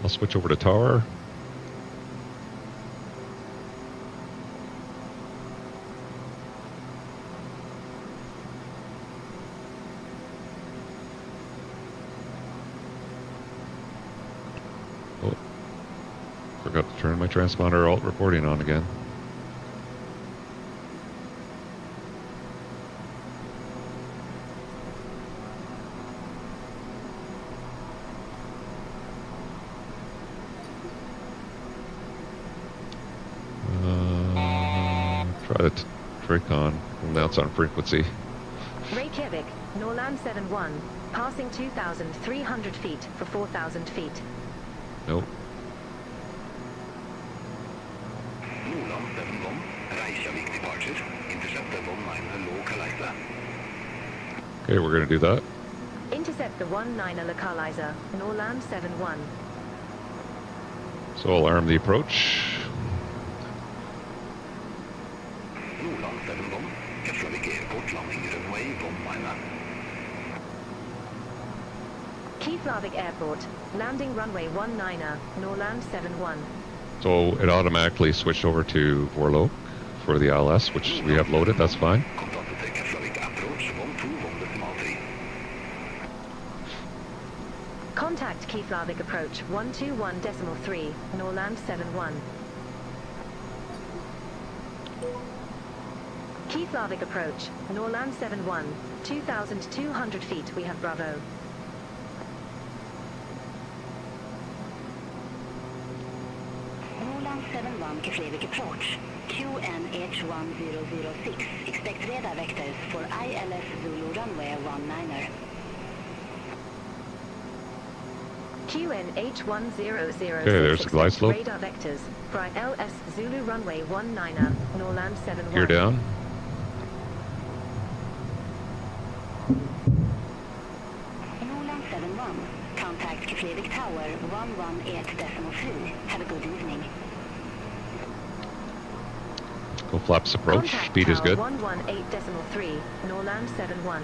I'll switch over to tower. Oh, forgot to turn my transponder alt reporting on again. Try to trick on, announce on frequency. Reykjavik, Norland 71, passing 2,300 feet for 4,000 feet. Nope. Norland 71, Reykjavik departure, intercept the 19 local Iceland. Okay, we're going to do that. Intercept the 19 localizer, Norland 71. So I'll arm the approach. Norland 71, Keflavik Airport, landing runway 19. Keflavik Airport, landing runway 19, Norland 71. So it automatically switched over to Vorlok for the ILS, which we have loaded, that's fine. Contact the Keflavik approach 121.3. Contact Keflavik approach 121.3, Norland 71. Keflavik approach, Norland 71, 2,200 feet, we have Bravo. Norland 71, Keflavik approach. QNH1006. Expect radar vectors for ILS Zulu runway 19er. QNH1006. Okay, there's the glide slope. Radar vectors for ILS Zulu runway 19er, Norland 71. Gear down. Norland 71. Contact Keflavik Tower 118.3. Have a good evening. Full flaps approach. Contact Speed is tower good. 118.3, Norland 71.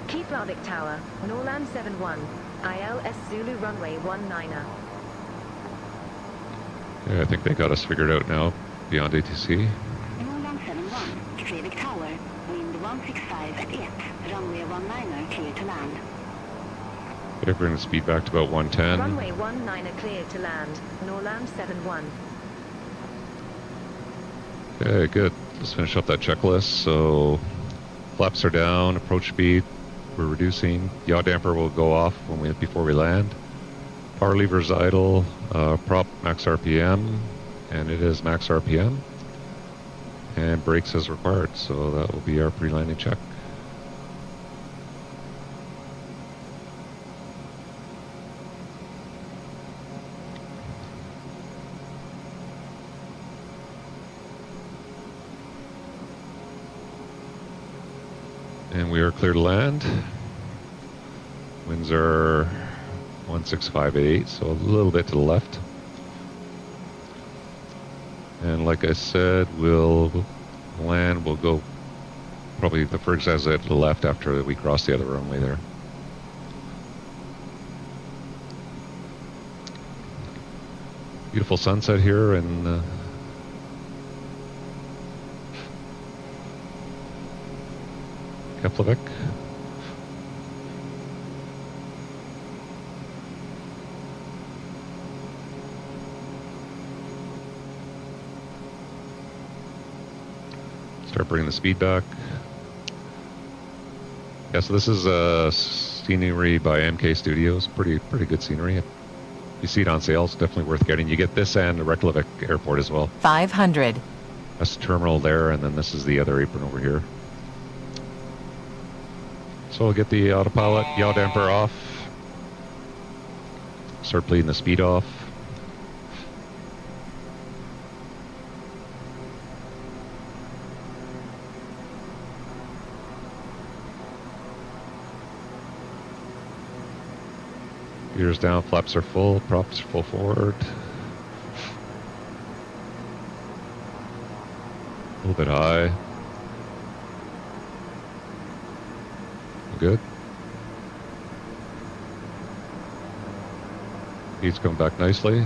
Keflavik Tower, Norland 71, ILS Zulu runway 19er. Yeah, I think they got us figured out now, beyond ATC. Norland 71, Keflavik Tower, wind 165 at 8, runway 19er clear to land. Okay, bring the speed back to about 110. Runway 19er cleared to land, Norland 71. Okay, good. Let's finish up that checklist. So, flaps are down, approach speed, we're reducing. Yaw damper will go off before we land. Power lever's idle, prop max RPM, and it is max RPM. And brakes as required, so that will be our pre-landing check. And we are clear to land. Winds are 16588, so a little bit to the left. And like I said, we'll land, we'll go probably the first exit to the left after we cross the other runway there. Beautiful sunset here in Keflavik. Start bringing the speed back. Yeah, so this is scenery by MK Studios. Pretty good scenery. If you see it on sale, it's definitely worth getting. You get this and the Reykjavik Airport as well. 500. That's the terminal there, and then this is the other apron over here. So we'll get the autopilot, yaw damper off. Start bleeding the speed off. Gears down, flaps are full, props full forward. A little bit high. Good. Speed's coming back nicely.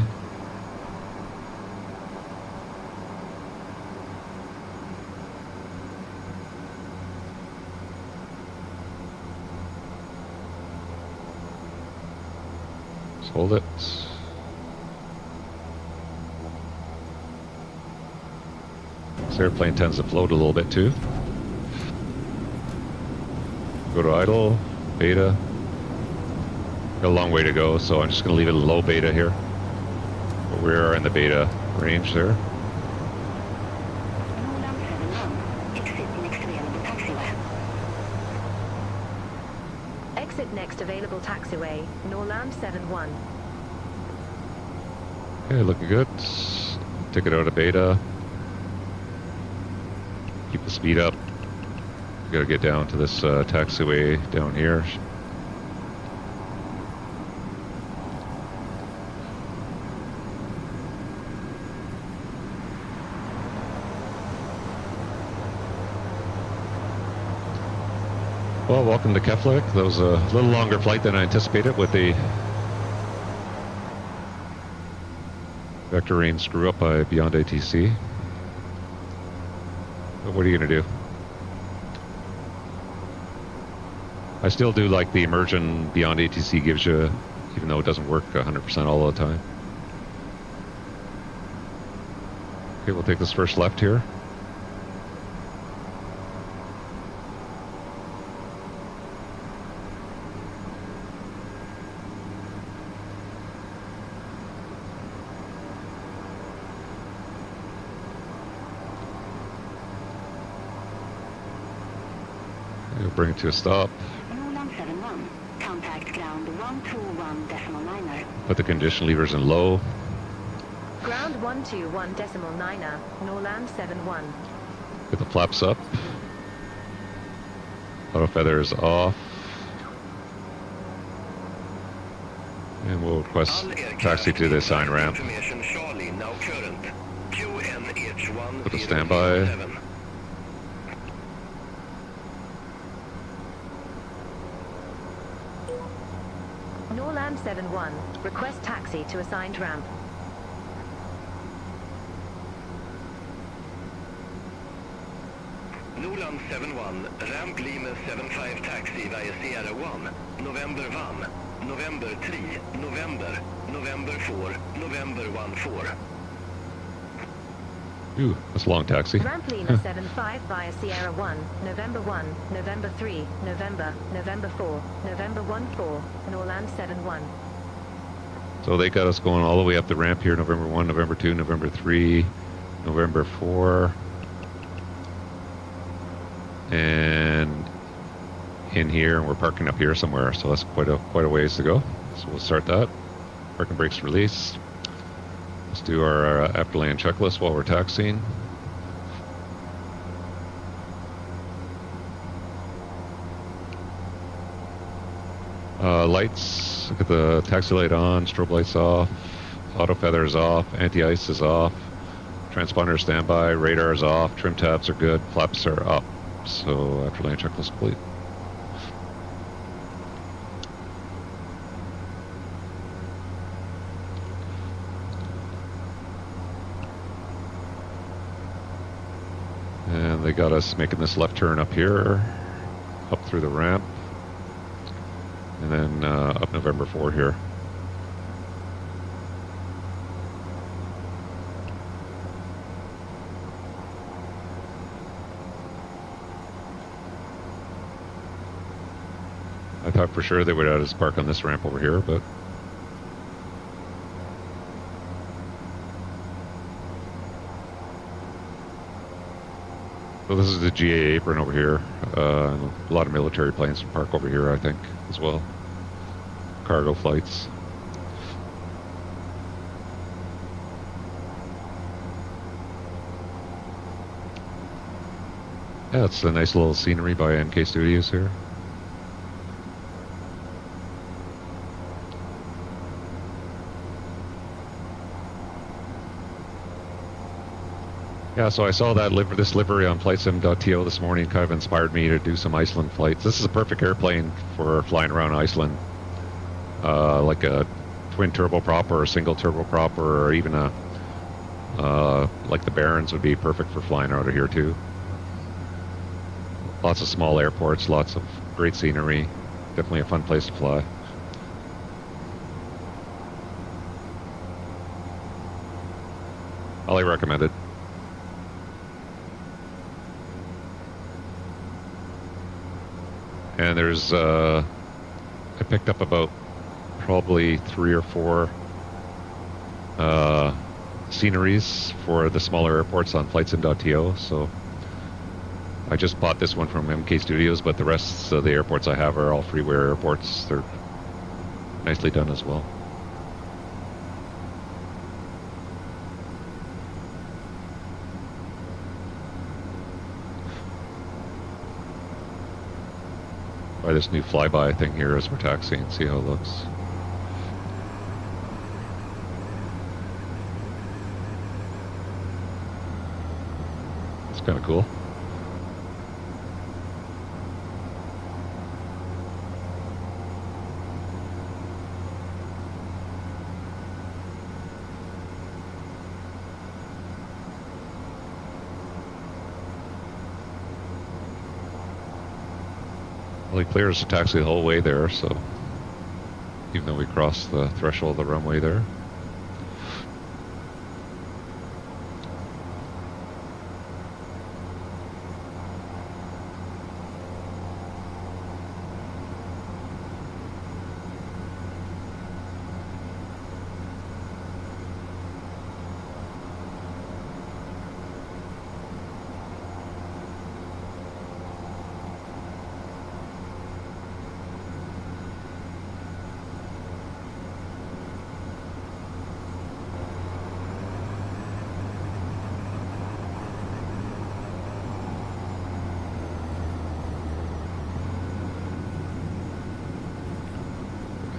Just hold it. This airplane tends to float a little bit too. Go to idle, beta. Got a long way to go, so I'm just going to leave it low beta here. But we're in the beta range there. Exit next available taxiway, Norland 71. Okay, looking good. Take it out of beta. Keep the speed up. Got to get down to this taxiway down here. Well, welcome to Keflavik. That was a little longer flight than I anticipated with the vector range screw up by beyond ATC. But what are you going to do? I still do like the immersion beyond ATC gives you, even though it doesn't work 100% all the time. Okay, we'll take this first left here. We'll bring it to a stop. Contact ground 121.9er. Put the condition levers in low. Ground 121.9er, Norland 71. Get the flaps up. Auto feathers off. And we'll request taxi to the assigned ramp. Information Charlie now current. QNH1 Put a standby. 007. Norland 71. Request taxi to assigned ramp. Norland 71, ramp Lima 75 taxi via Sierra 1, November 1, November 3, November 4, November 14. Ooh, that's a long taxi. Ramp Lima 75 via Sierra 1, November 1, November 3, November 4, November 14, Norland 71. So they got us going all the way up the ramp here, November 1, November 2, November 3, November 4. And in here, and we're parking up here somewhere, so that's quite a ways to go. So we'll start that. Parking brakes release. Let's do our after land checklist while we're taxiing. Lights, look at the taxi light on, strobe lights off, auto feather is off, anti-ice is off, transponder standby, radar is off, trim tabs are good, flaps are up. So after land checklist complete. And they got us making this left turn up here, up through the ramp, and then up November 4 here. I thought for sure they would have us park on this ramp over here, but so this is the GA apron over here. A lot of military planes park over here, I think, as well. Cargo flights. Yeah, it's a nice little scenery by NK Studios here. Yeah, so I saw that this livery on flightsim.to this morning, kind of inspired me to do some Iceland flights. This is a perfect airplane for flying around Iceland. Like a twin turboprop or a single turboprop, or even like the Barons would be perfect for flying out of here too. Lots of small airports, lots of great scenery. Definitely a fun place to fly. Highly recommend it. And there's, I picked up about probably 3 or 4 sceneries for the smaller airports on flightsim.to. So I just bought this one from MK Studios, but the rest of the airports I have are all freeware airports. They're nicely done as well. Try this new flyby thing here as we're taxiing, see how it looks. It's kind of cool. Well, he clears the taxi the whole way there, so even though we crossed the threshold of the runway there.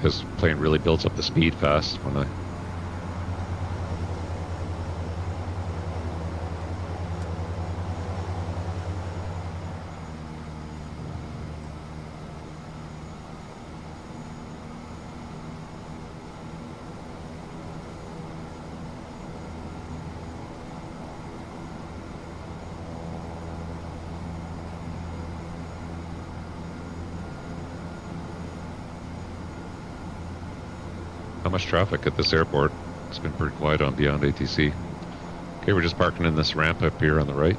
This plane really builds up the speed fast when Not much traffic at this airport. It's been pretty quiet on beyond ATC. Okay, we're just parking in this ramp up here on the right.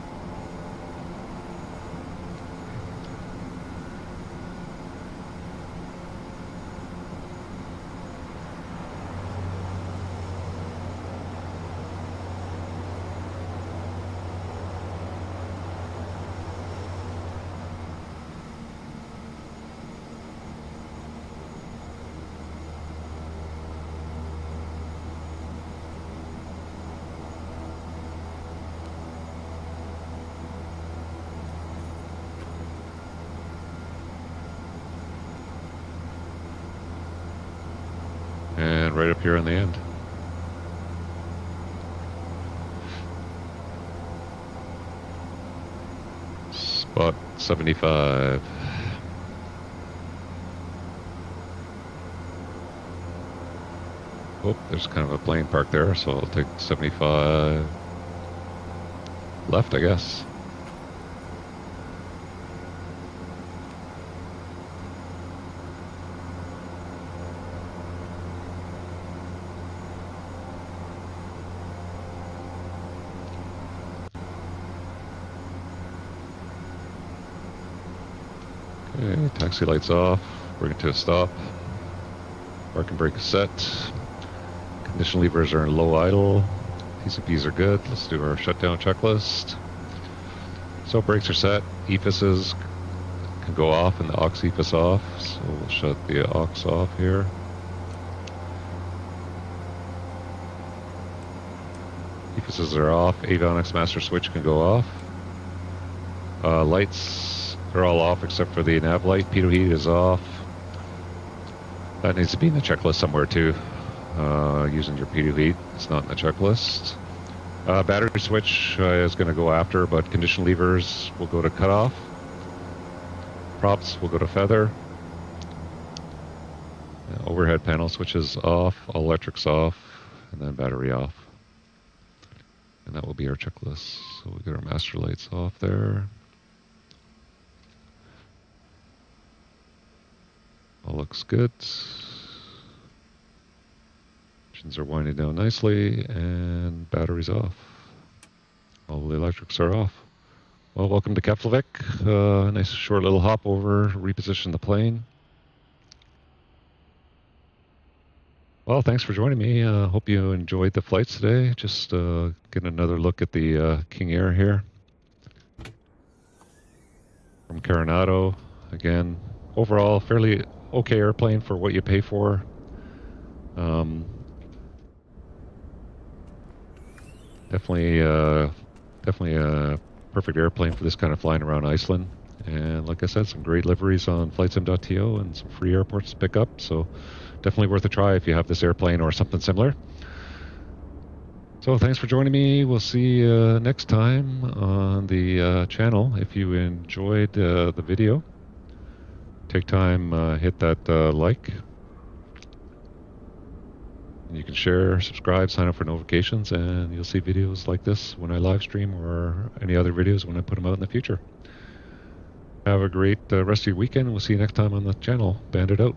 And right up here on the end. Spot 75. Oh, there's kind of a plane parked there, so I'll take 75 left, I guess. Okay, taxi lights off, bring it to a stop. Parking brake is set. Condition levers are in low idle. PCPs are good. Let's do our shutdown checklist. So brakes are set. EFISs can go off and the aux EFIS off. So we'll shut the aux off here. EFISs are off. Avionics master switch can go off. Lights are all off except for the nav light. pitot heat is off. That needs to be in the checklist somewhere too. Using your pitot heat, it's not in the checklist. Battery switch is going to go after, but condition levers will go to cutoff. Props will go to feather. Overhead panel switches off, all electrics off, and then battery off. And that will be our checklist. So we get our master lights off there. All looks good. Engines are winding down nicely, and batteries off. All the electrics are off. Well, welcome to Keflavik. Nice short little hop over, reposition the plane. Well, thanks for joining me. Hope you enjoyed the flights today. Just getting another look at the King Air here. From Carenado. Again, overall, fairly okay airplane for what you pay for. Definitely a perfect airplane for this kind of flying around Iceland. And like I said, some great liveries on flightsim.to and some free airports to pick up. So definitely worth a try if you have this airplane or something similar. So thanks for joining me. We'll see you next time on the channel. If you enjoyed the video, take time, hit that like. You can share, subscribe, sign up for notifications, and you'll see videos like this when I live stream or any other videos when I put them out in the future. Have a great rest of your weekend. We'll see you next time on the channel. Bandit out.